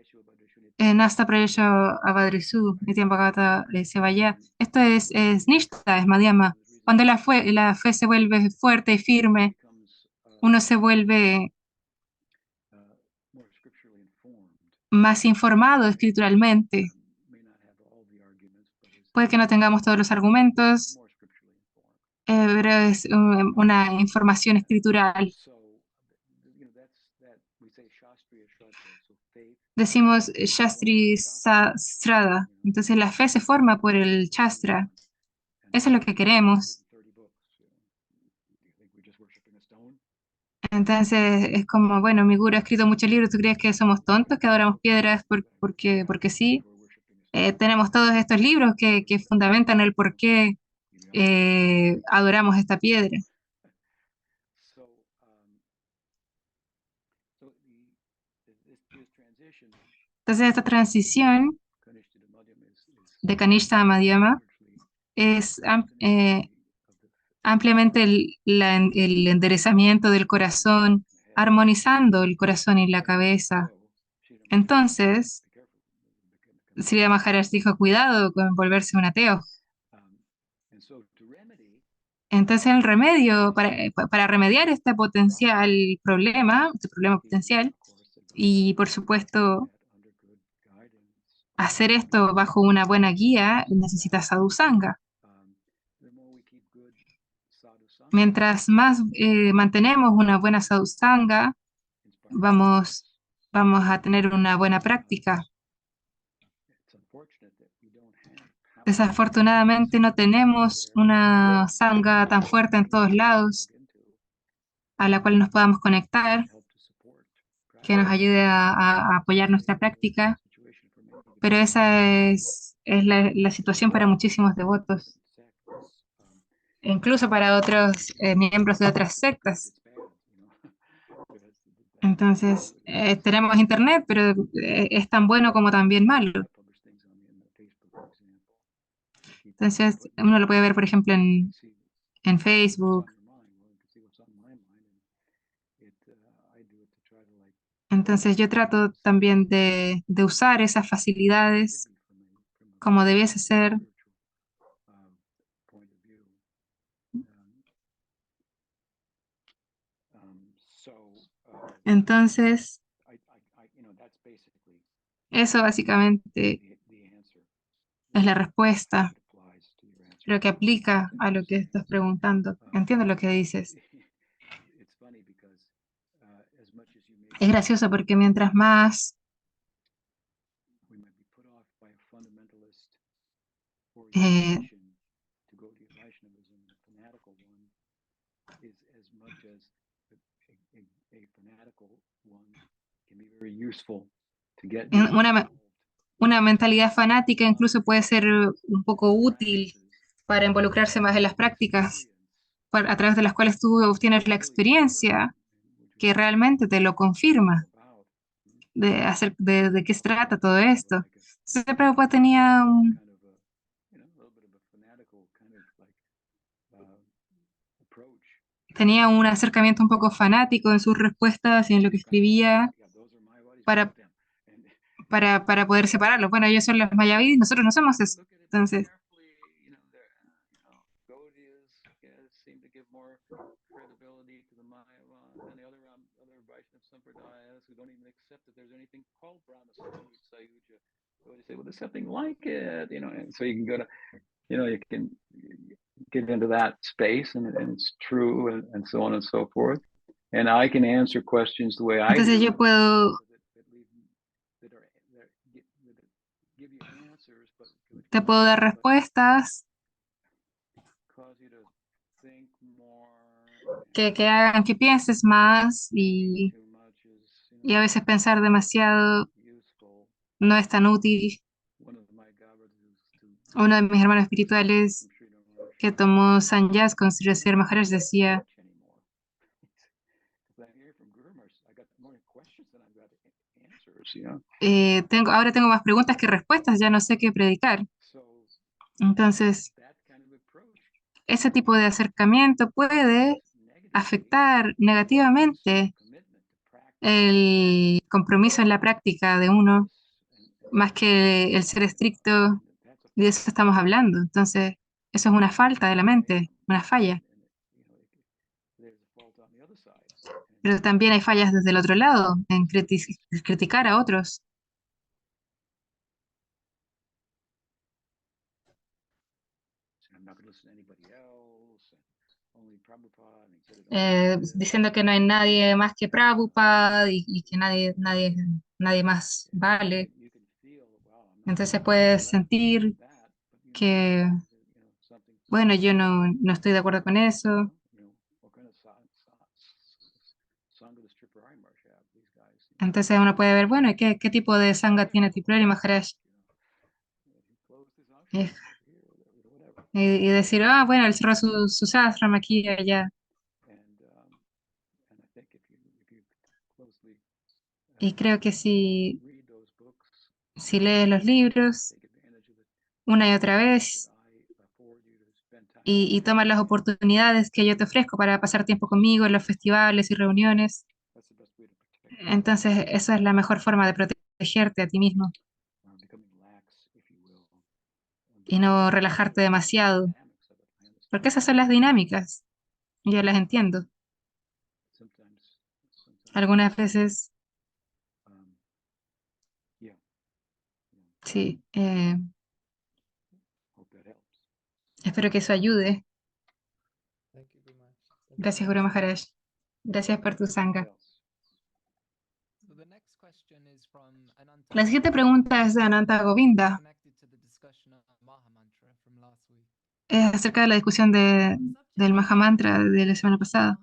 Nasta Prayesha Abhadrisu, Nitya Sevaya. Esto es Nishta, es Madhyama. Cuando la fe se vuelve fuerte y firme, uno se vuelve más informado escrituralmente. Puede que no tengamos todos los argumentos, pero es una información escritural. Decimos Shastri Strada, entonces la fe se forma por el Shastra. Eso es lo que queremos. Entonces es como, bueno, mi guru ha escrito muchos libros, ¿tú crees que somos tontos, que adoramos piedras porque sí? Tenemos todos estos libros que fundamentan el por qué adoramos esta piedra. Entonces esta transición de Kanishta a Madhyama es ampliamente el enderezamiento del corazón, armonizando el corazón y la cabeza. Entonces, Sri Maharaj dijo, cuidado con volverse un ateo. And so to remedy, Entonces el remedio, para remediar este potencial problema, este problema potencial, of course, that y por supuesto that under good guidance, hacer esto bajo una buena guía, necesita sadhusanga. the more we keep good sadhu sangha, Mientras más mantenemos una buena sadhusanga, inspired. vamos a tener una buena práctica. It's unfortunate that we don't have Desafortunadamente no tenemos una sangha tan fuerte en todos lados a la cual nos podamos conectar, help to support que nos ayude a apoyar nuestra práctica, situation for many pero esa es la situación para muchísimos devotos, sects. e incluso para otros miembros de otras sectas. It's bad, you know. Because Entonces, tenemos internet, pero es tan bueno como también malo. I publish things on the Facebook, for example. Keep Entonces, uno lo puede ver, por ejemplo, see en what's Facebook. on your mind. Well, you can see what's on my mind, and I do it to try to like Entonces, yo trato también de usar esas facilidades should be from a como debiese ser. spiritual point of view. So Entonces, you know, that's basically eso básicamente the answer. es la respuesta. It applies to your answer. Creo que aplica a lo que estás preguntando. Entiendo lo que dices. It's funny because as much as you may Es gracioso porque mientras más we might be put off by a fundamentalist eh, orientation to go to Vaishnavism, a fanatical one is as much as a fanatical one can be very useful to get una, una mentalidad fanática incluso puede ser un poco útil para involucrarse más en las prácticas, a través de las cuales tú obtienes la experiencia que realmente te lo confirma de qué se trata todo esto. Entonces, Prabhupada tenía un acercamiento un poco fanático en sus respuestas y en lo que escribía para, para poder separarlos. Bueno, ellos son los Mayavidis, nosotros no somos eso. Entonces, seem to give more credibility to the Mayavans and the other Vaishnava sampradayas who don't even accept that there's anything called Brahma Sayuja. So they say, well, there's something like it, you know, and so you can go to, you know, you can get into that space and it's true and so on and so forth. And I can answer questions the way I entonces do. yo puedo, Give you answers, but te puedo dar respuestas cause you to think more. que hagan que pienses más Too much is, y a veces pensar demasiado useful. no es tan útil. One of my Gavadas Uno de mis hermanos espirituales que tomó sannyas con Sri Sri Maharaj decía, ahora tengo más preguntas que respuestas, ya no sé qué predicar. Entonces, ese tipo de acercamiento puede afectar negativamente el compromiso en la práctica de uno, más que el ser estricto, y de eso estamos hablando. Entonces, eso es una falta de la mente, una falla. Pero también hay fallas desde el otro lado, en criticar a otros. Diciendo que no hay nadie más que Prabhupada y que nadie más vale. Entonces puedes sentir que, bueno, yo no estoy de acuerdo con eso. Entonces uno puede ver, bueno, ¿qué tipo de sangha tiene Tipurari Maharaj? Y decir, ah, bueno, él cerró su sashram aquí y allá. Y creo que si lees los libros una y otra vez y tomas las oportunidades que yo te ofrezco para pasar tiempo conmigo en los festivales y reuniones, entonces esa es la mejor forma de protegerte a ti mismo. y no relajarte demasiado, porque esas son las dinámicas, yo las entiendo. Algunas veces, sí, espero que eso ayude. Thank you, Guru Maharaj. Gracias, Guru Maharaj. Gracias por tu sanga. So the next question is from Ananta. La siguiente pregunta es de Ananta Govinda. Connected to the discussion of Maha Mantra from last week. Es acerca de la discusión del Mahamantra de la semana pasada.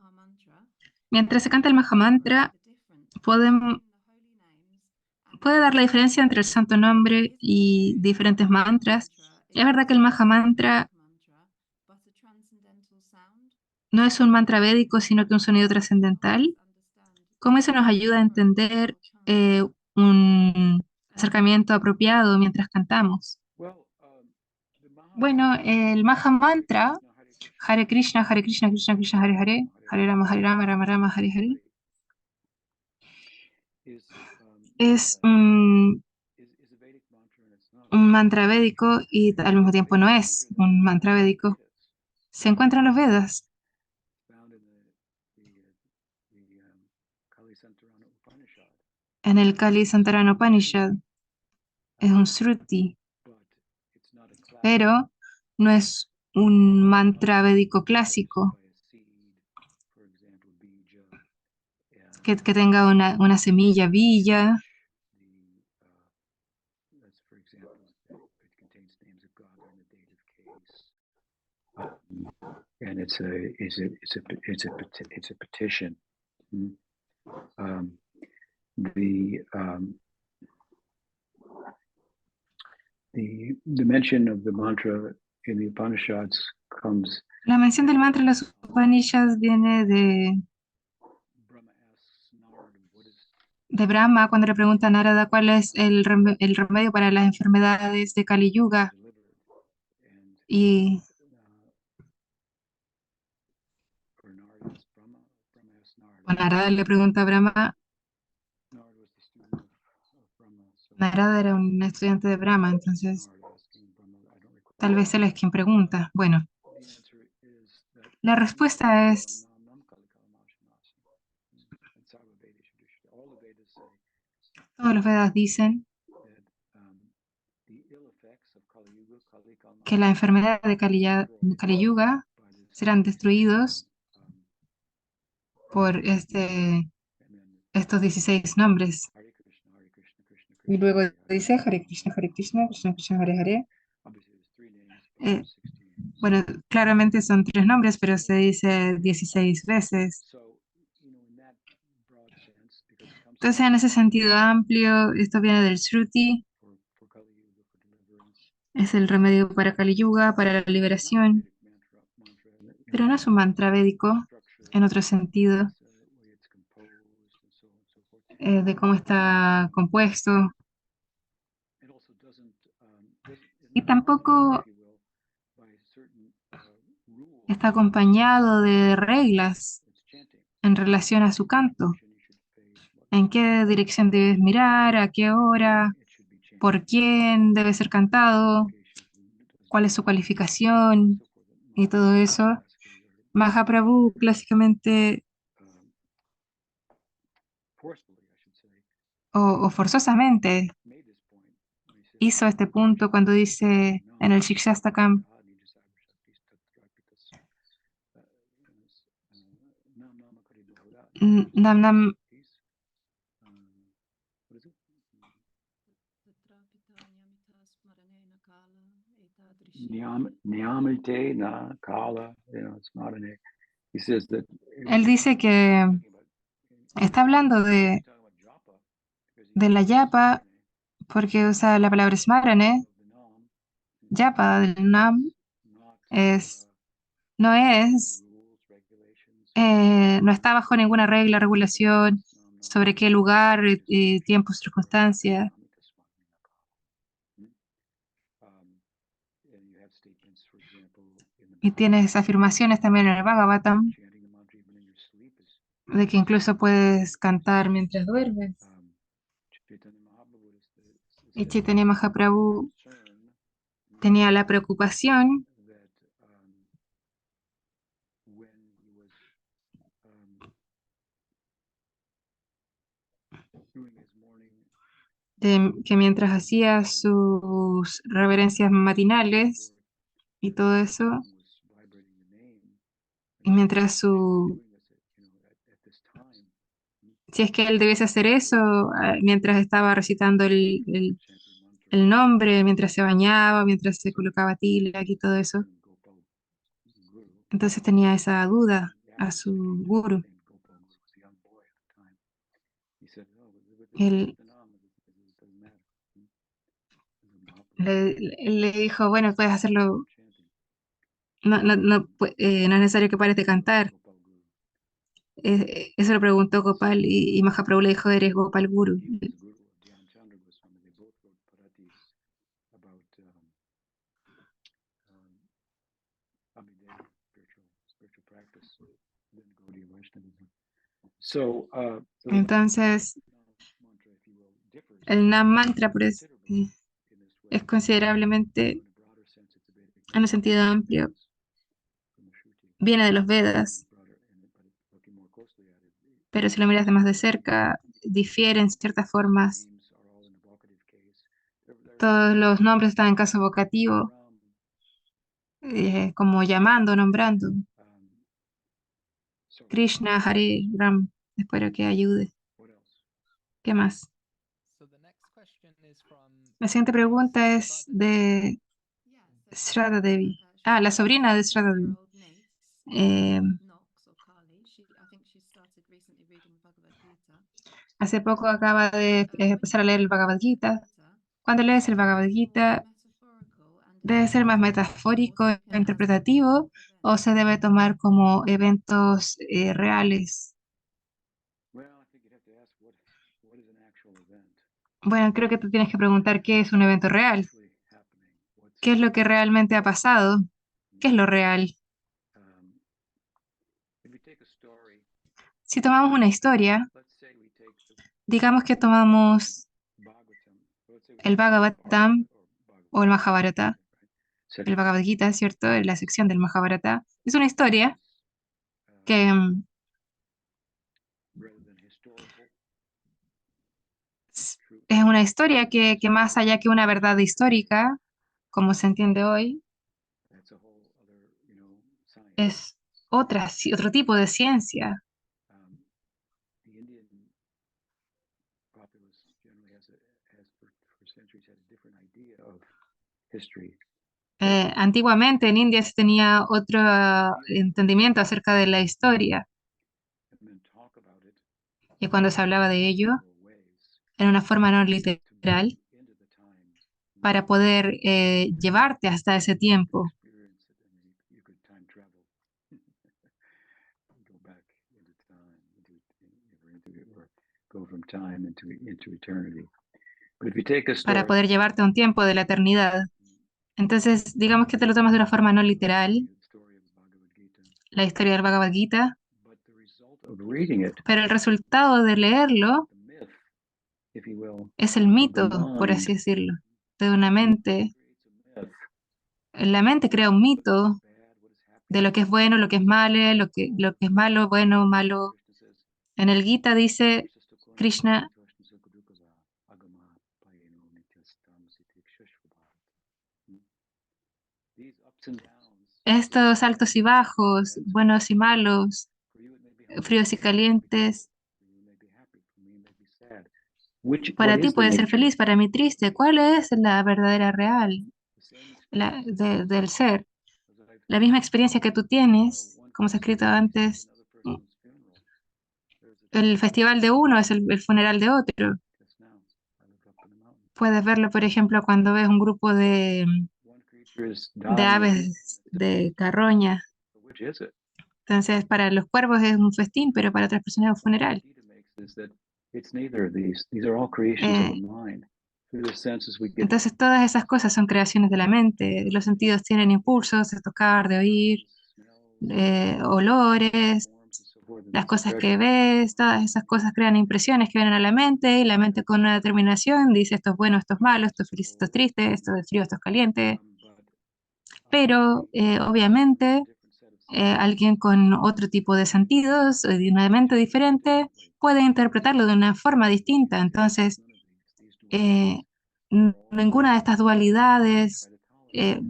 Mientras se canta el Mahamantra, puede dar la diferencia entre el santo nombre y diferentes mantras. Es verdad que el Mahamantra no es un mantra védico, sino que un sonido trascendental. ¿Cómo eso nos ayuda a entender un acercamiento apropiado mientras cantamos? Bueno, el Mahamantra, Hare Krishna, Krishna Krishna, Hare Hare, Hare Rama, Rama Rama, Hare Hare, es un mantra védico y al mismo tiempo no es un mantra védico. Se encuentra en los Vedas, en el Kali Santarana Upanishad. Es un Shruti, pero no es un mantra védico clásico que tenga una semilla villa. And it's a petition. The mention of the mantra in the Upanishads comes. La mención del mantra en las Upanishads viene de Brahma cuando le pregunta a Narada cuál es el remedio para las enfermedades de Kali Yuga. Y Narada le pregunta a Brahma. Narada era un estudiante de Brahma, entonces tal vez él es quien pregunta. Bueno, la respuesta es: todos los Vedas dicen que la enfermedad de Kali Yuga serán destruidos por estos 16 nombres. Y luego dice Hare Krishna, Krishna Krishna, Hare Hare. Bueno, claramente son 3 nombres, pero se dice 16 veces. Entonces, en ese sentido amplio, esto viene del Shruti, es el remedio para Kali Yuga, para la liberación, pero no es un mantra védico en otro sentido, de cómo está compuesto. Y tampoco está acompañado de reglas en relación a su canto. En qué dirección debes mirar, a qué hora, por quién debe ser cantado, cuál es su cualificación y todo eso. Mahaprabhu clásicamente o forzosamente hizo este punto cuando dice en el Shikshastakam: Nam Nam Niyamite na kala, it's not an A. He says that. Él dice que está hablando de la yapa porque usa la palabra smarane. Yapa del Nam no no está bajo ninguna regla, regulación sobre qué lugar, tiempo, circunstancia. Y tienes afirmaciones también en el Bhagavatam de que incluso puedes cantar mientras duermes. Y Chaitanya Mahaprabhu tenía la preocupación that when he was doing his morning de que mientras hacía sus reverencias matinales y todo eso, was vibrating the name, y mientras doing this at this time, si es que él debiese hacer eso, mientras estaba recitando chanting mantra, el nombre, mientras se bañaba, mientras se colocaba tilak y todo eso. Gopal Guru. Entonces tenía esa duda The a actress that su came down guru. named Gopal was a young boy at the time. He said, "Oh, with Él the Nam, it doesn't matter." Mahaprabhu le dijo, bueno, puedes hacerlo, chanting. no es necesario que pares de cantar. Gopal Guru. Eso lo preguntó Gopal y Mahaprabhu le dijo, eres Gopal Guru. He was the guru of Dhyan Chandra Goswami. They both wrote paratis about Abhidhamma, spiritual practice, then Gaudiya Vaishnavism. So, Entonces, mantra, if you will, differs el Nam Mantra considerably in this way. es considerablemente, In a broader sense, it's a Vedic en un sentido amplio, from the Shruti. viene de los Vedas, Broader, but looking more closely at it, pero si lo miras de más de cerca, difiere en ciertas formas. names are all in a vocative case. Todos los nombres están en caso vocativo, como llamando, nombrando. So Krishna, Hare, Ram. Espero que ayude. what else? ¿Qué más? So the next question is from La siguiente pregunta es de Shraddha Devi. Ah, la sobrina de Shraddha Devi. Eh, hace poco acaba de empezar a leer el Bhagavad Gita. Cuando lees el Bhagavad Gita, ¿debe ser más metafórico e interpretativo o se debe tomar como eventos reales? Well, I think you'd have to ask what is an actual event Bueno, creo que tú tienes que preguntar qué es un evento real, actually happening. What's qué es lo que realmente ha pasado, qué es lo real. um, if you take a story, Si tomamos una historia, let's say we take the digamos que tomamos Bhagavatam, let's say we el take the Bhagavatam Bhagavad o el Mahabharata, right? el Section Bhagavad Gita, ¿cierto? En la sección del Mahabharata. Es una historia um, que rather than historical s- truth. es una historia que más allá que una verdad histórica, como se entiende hoy, That's a whole other, science. es otro tipo de ciencia. The Indian populace generally has for centuries had a different idea of history. Antiguamente en India se tenía otro entendimiento acerca de la historia And then talk about it y cuando se hablaba de ello literal ways en una forma no to move literal into the time, para poder llevarte hasta ese tiempo. experience it, and you could time travel, go back into time, or go from time into eternity. But if you take a Para story, poder llevarte a un tiempo de la eternidad. Entonces, digamos que te lo tomas de una forma no literal, the story of the Bhagavad Gita, la historia del Bhagavad Gita, but the result of reading it, pero el resultado de leerlo the myth, if you will, es el of the mito, por mind, así decirlo, de una mente. creates a myth. La mente crea un mito Bad, what is de happening. lo que es bueno, lo que es malo, lo que es malo, bueno, malo. Krishna says, En el Gita dice "Vishastokono Krishna, Krishna Sukadukava, Agama Payeno Nityastam Sitikshashvabhat." These ups and downs, estos altos y bajos, buenos y malos, for you it may be hard, fríos y calientes, for you it may be happy, for me it may be sad. What para ti is the puede ser nature? feliz, para mí triste. ¿Cuál es la verdadera real The same experience del ser? as I've La misma experiencia que tú tienes, one como se ha festival escrito antes, another person's funeral. There's a el festival de uno es el funeral de otro. just now. I live up in the mountain. Puedes verlo, por ejemplo, cuando ves un grupo One creature is de dying, aves de carroña. which is it? Entonces, para los cuervos es un festín, pero para otras personas es un funeral. Gita makes is that it's neither of these. These are all creations of the Eh, mind. Through the senses we get entonces, todas esas cosas son creaciones de la mente. Los sentidos tienen impulsos de tocar, de oír, smells, olores, forms, and so forth. And las these cosas que impressions ves, todas esas cosas crean impresiones que vienen a la mente y la mente con una determinación dice esto es bueno, esto es malo, esto es feliz, esto es triste, esto es frío, esto es caliente. but pero obviamente alguien con otro tipo de sentidos, de una mente diferente, puede interpretarlo de una forma distinta. Entonces, ninguna de estas dualidades eh,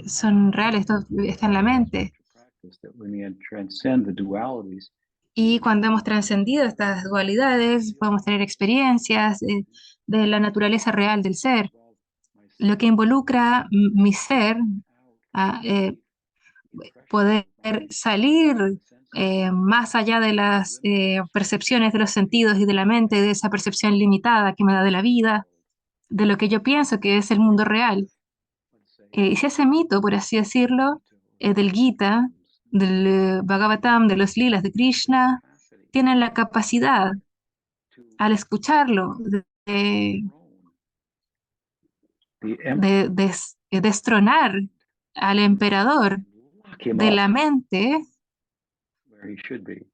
son reales, todo está en la mente. Y cuando hemos trascendido estas dualidades, podemos tener experiencias de la naturaleza real del ser, lo que involucra mi ser, a, poder salir más allá de las percepciones de los sentidos y de la mente, de esa percepción limitada que me da de la vida, de lo que yo pienso que es el mundo real. Y si ese mito, por así decirlo, del Gita, del Bhagavatam, de los lilas de Krishna, tienen la capacidad, al escucharlo, de destronar al emperador de la mente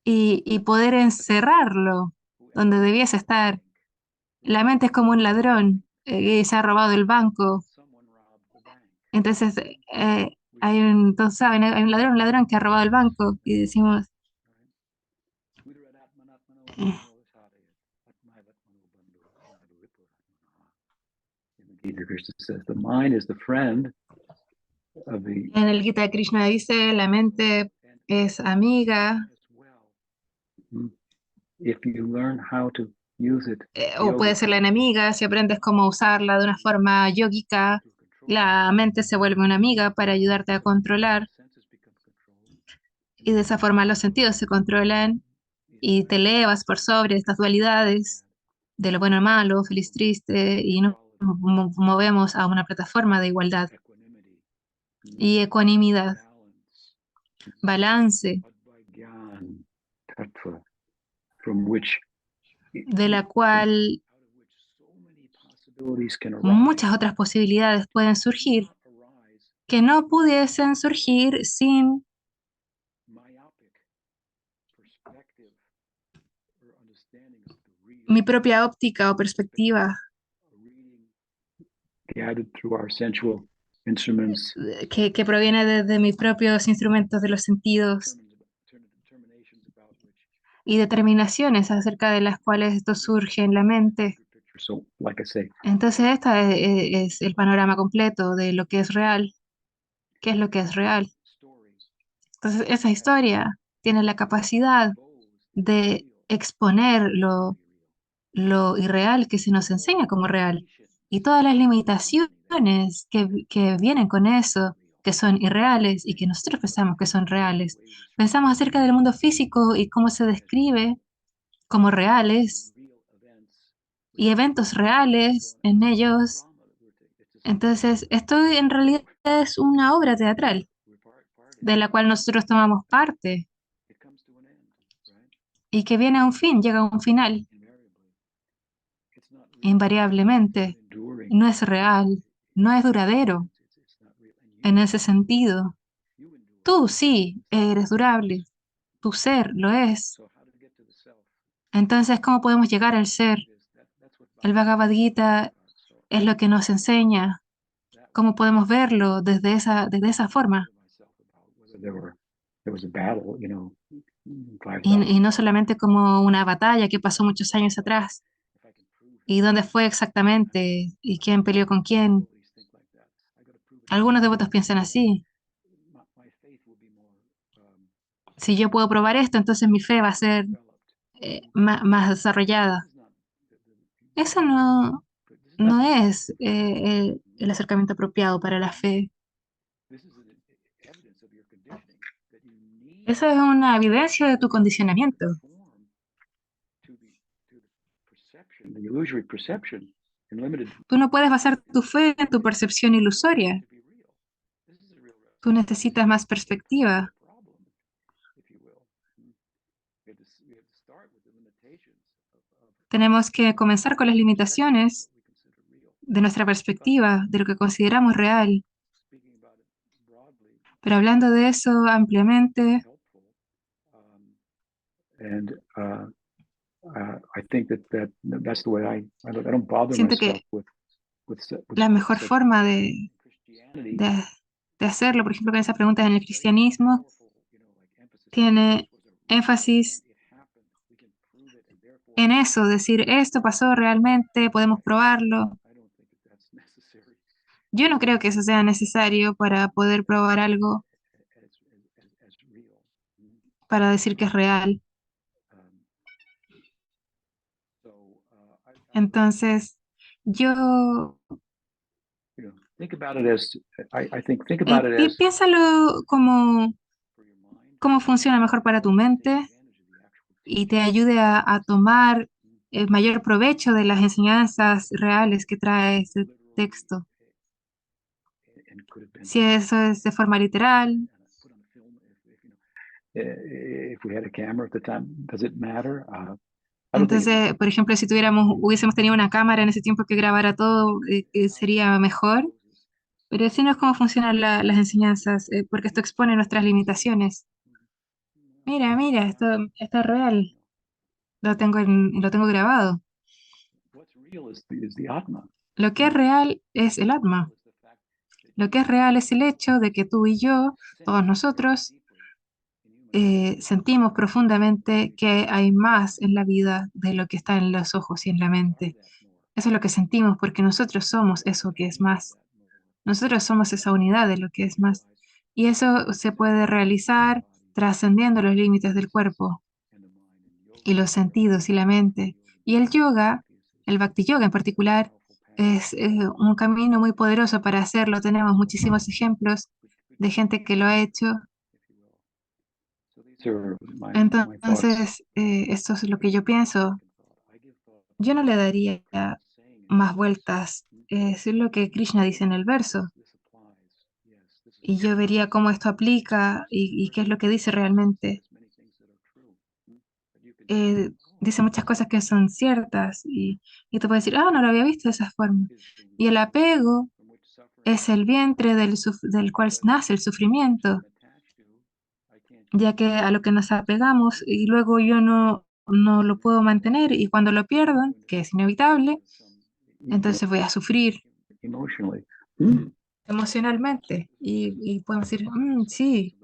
y poder encerrarlo donde debiese estar. La mente es como un ladrón que se ha robado el banco. Entonces, todos saben, hay un ladrón que ha robado el banco y decimos, eh, en el Gita Krishna dice, la mente es amiga, o puede ser la enemiga si aprendes cómo usarla de una forma yógica. La mente se vuelve una amiga para ayudarte a controlar y de esa forma los sentidos se controlan y te elevas por sobre estas dualidades de lo bueno al malo, feliz, triste y nos movemos a una plataforma de igualdad y ecuanimidad, balance, de la cual muchas otras posibilidades pueden surgir que no pudiesen surgir sin mi propia óptica o perspectiva que proviene de mis propios instrumentos de los sentidos y determinaciones acerca de las cuales esto surge en la mente. Entonces, este es el panorama completo de lo que es real. ¿Qué es lo que es real? Entonces, esa historia tiene la capacidad de exponer lo irreal que se nos enseña como real y todas las limitaciones que vienen con eso, que son irreales y que nosotros pensamos que son reales. Pensamos acerca del mundo físico y cómo se describe como reales y eventos reales en ellos. Entonces, esto en realidad es una obra teatral de la cual nosotros tomamos parte y que viene a un fin, llega a un final, invariablemente. No es real, no es duradero en ese sentido. Tú sí eres durable, tu ser lo es. Entonces, ¿cómo podemos llegar al ser? El Bhagavad Gita es lo que nos enseña cómo podemos verlo desde esa forma. Y no solamente como una batalla que pasó muchos años atrás, y dónde fue exactamente, y quién peleó con quién. Algunos devotos piensan así. Si yo puedo probar esto, entonces mi fe va a ser más desarrollada. Eso no es el acercamiento apropiado para la fe. Eso es una evidencia de tu condicionamiento. Tú no puedes basar tu fe en tu percepción ilusoria. Tú necesitas más perspectiva. Tenemos que comenzar con las limitaciones de nuestra perspectiva, de lo que consideramos real. Pero hablando de eso ampliamente, siento que la mejor forma de de hacerlo, por ejemplo, con esa pregunta en el cristianismo, tiene énfasis en eso, decir, esto pasó realmente, podemos probarlo. Yo no creo que eso sea necesario para poder probar algo, para decir que es real. Entonces, yo Think about it as think about it as piénsalo como cómo funciona mejor para tu mente y te ayude a tomar el mayor provecho de las enseñanzas reales que trae ese texto. and could have been Si eso es de forma literal, put on film if we had a camera at the time. Does it matter? I don't think it entonces, por ejemplo, si hubiésemos tenido una cámara en ese tiempo que grabara todo, sería mejor. Pero así no es cómo funcionan las enseñanzas, porque esto expone nuestras limitaciones. Mira, mira, esto es real. Lo tengo grabado. what's real is the Atma. Lo que es real es el Atma. Lo que es real es el hecho de que tú y yo, todos nosotros, sentimos profundamente que hay más en la vida de lo que está en los ojos y en la mente. Eso es lo que sentimos porque nosotros somos eso que es más. Nosotros somos esa unidad de lo que es más. Y eso se puede realizar trascendiendo los límites del cuerpo y los sentidos y la mente. Y el yoga, el Bhakti Yoga en particular, es un camino muy poderoso para hacerlo. Tenemos muchísimos ejemplos de gente que lo ha hecho. So these are my thoughts. Entonces, esto es lo que yo pienso. Yo no le daría más vueltas. Es lo que Krishna dice en el verso. Y yo vería cómo esto aplica y qué es lo que dice realmente. Dice muchas cosas que son ciertas y tú puedes decir, ah, no lo había visto de esa forma. Y el apego es el vientre del cual nace el sufrimiento, ya que a lo que nos apegamos y luego yo no lo puedo mantener y cuando lo pierdo, que es inevitable, entonces voy a sufrir Emotionally. emocionalmente y podemos decir, "Mm, sí,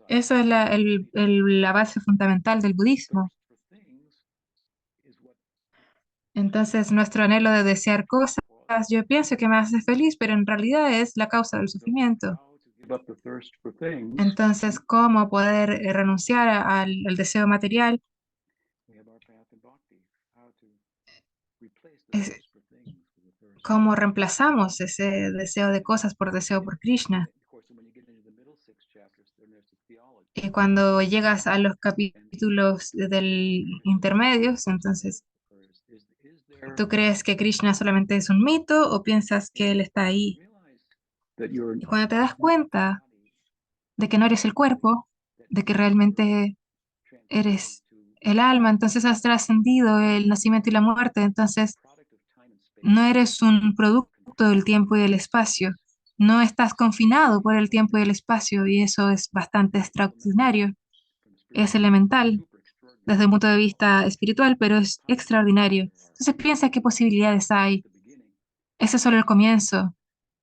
eso es la base fundamental del budismo. Entonces, nuestro anhelo de desear cosas, yo pienso que me hace feliz, pero en realidad es la causa del sufrimiento. Give up the thirst for things. Entonces, ¿cómo poder renunciar al deseo material? We have our path in bhakti. How to replace the Es thirst for things with a thirst. cómo reemplazamos ese deseo de cosas por deseo por Krishna. Of course, when you get into the middle 6 chapters, then there's the theology. Y cuando llegas a los capítulos del intermedios, entonces, Is there ¿tú crees que Krishna solamente es un mito o piensas que él está ahí? realize that you're Y cuando te das cuenta de que no eres el cuerpo, de que realmente eres el alma, entonces has trascendido el nacimiento y la muerte, entonces product of time and space? no eres un producto del tiempo y del espacio, no estás confinado por el tiempo y el espacio y eso es bastante extraordinario, es elemental desde el punto de vista espiritual, pero es extraordinario. Entonces piensa qué posibilidades hay. Ese es solo el comienzo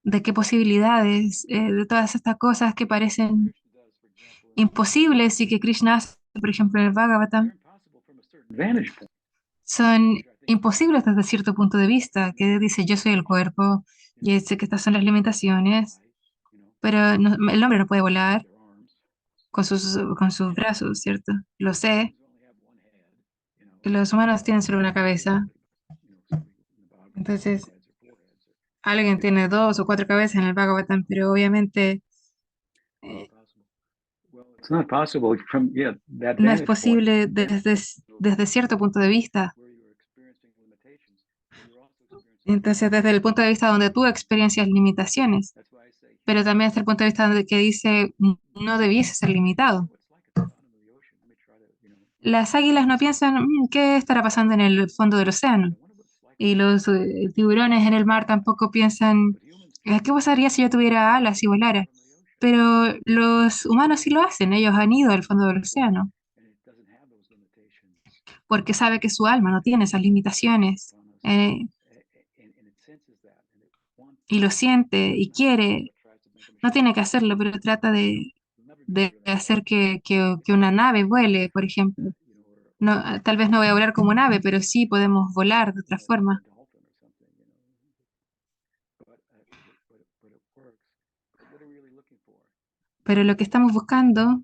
de qué posibilidades, de todas estas cosas que parecen imposibles y que Krishna hace, por ejemplo, en el Bhagavatam, Impossible from a certain vantage point. son imposibles desde cierto punto de vista, que dice yo soy el cuerpo y sé que estas son las limitaciones, pero el hombre no puede volar con sus brazos, ¿cierto? Lo sé, los humanos tienen solo una cabeza, entonces alguien tiene dos o cuatro cabezas en el Bhagavatam, pero obviamente Well, it's not possible from that no es vantage point posible desde cierto punto de vista. where you're experiencing limitations. You're also experiencing. Entonces, desde el punto de vista donde tú experiencias limitaciones, That's why I say pero también desde el punto de vista donde que dice no debiese ser limitado. it's like at the bottom of the ocean. Let me try to. Las águilas no piensan, "Mm, ¿qué estará pasando en el fondo del océano?" Y los tiburones en el mar tampoco piensan, ¿qué pasaría si yo tuviera alas y volara? Pero los humanos sí lo hacen, ellos han ido al fondo del océano, And it doesn't have those limitations. porque sabe que su alma no tiene esas limitaciones, And it senses that, and it wants y lo siente y quiere, No tiene que hacerlo, pero trata de hacer que una nave vuele, por ejemplo. No, tal vez no voy a volar como un ave, pero sí podemos volar de otra forma. Pero lo que estamos buscando,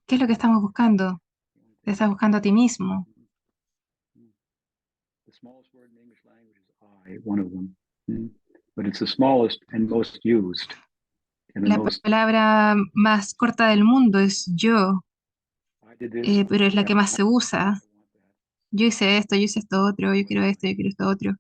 ¿qué es lo que estamos buscando? Te estás buscando a ti mismo. The smallest word in English language is I, one of them. But it's the smallest and most used and the La most. palabra más corta del mundo es yo, I did this. pero es la que más I se usa. want that. Yo hice esto otro, yo quiero esto otro.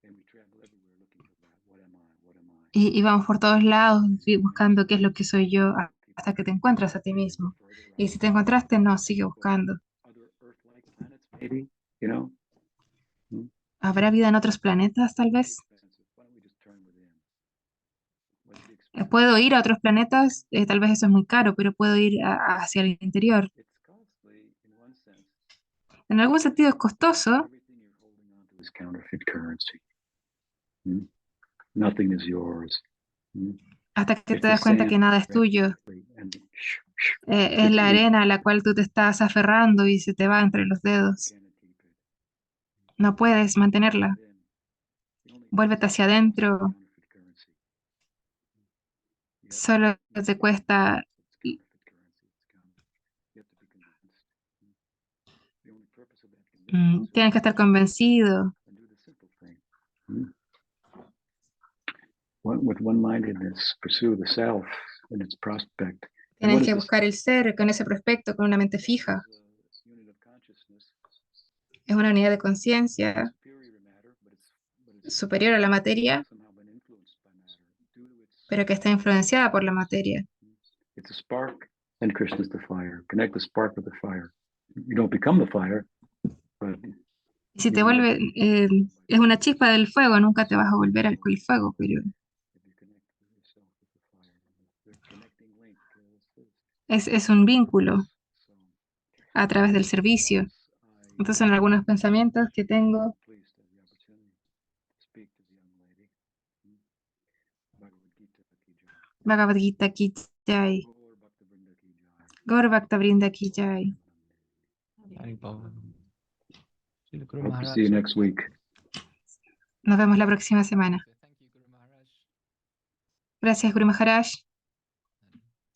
And we travel everywhere looking for that. What am I? What am I? Y vamos por todos lados buscando qué es lo que soy yo hasta que te encuentras a ti mismo. Y si te encontraste, no, sigue buscando. Other Earth-like planets, maybe. You know. ¿Habrá vida en otros planetas, tal vez? Why don't we just turn within? What's the ¿Puedo ir a otros planetas? Tal vez eso es muy caro, pero puedo ir hacia el interior. It's costly in one sense. En algún sentido es costoso, Everything you're holding on to is counterfeit currency. Nothing is yours. hasta que It's te the das cuenta que sand nada es tuyo. and Es la arena a la cual tú te estás aferrando y se te va entre los dedos. No puedes mantenerla. Vuélvete hacia adentro. Solo te cuesta, tienes que estar convencido. With one-mindedness, pursue the self and its prospect. Tienes que buscar el ser con ese prospecto, con una mente fija. Es una unidad de conciencia superior a la materia, pero que está influenciada por la materia. It's a spark, and Krishna is the fire. Connect the spark with the fire. You don't become the fire, but Y si te vuelve, es una chispa del fuego, nunca te vas a volver al fuego, pero es un vínculo a través del servicio. Entonces, en algunos pensamientos que tengo, Bhagavad Gita ki jai, Gaur Bhakta Vrinda ki jai. hope to see you next week. Nos vemos la próxima semana. Thank you, Guru Maharaj. Gracias, Guru Maharaj.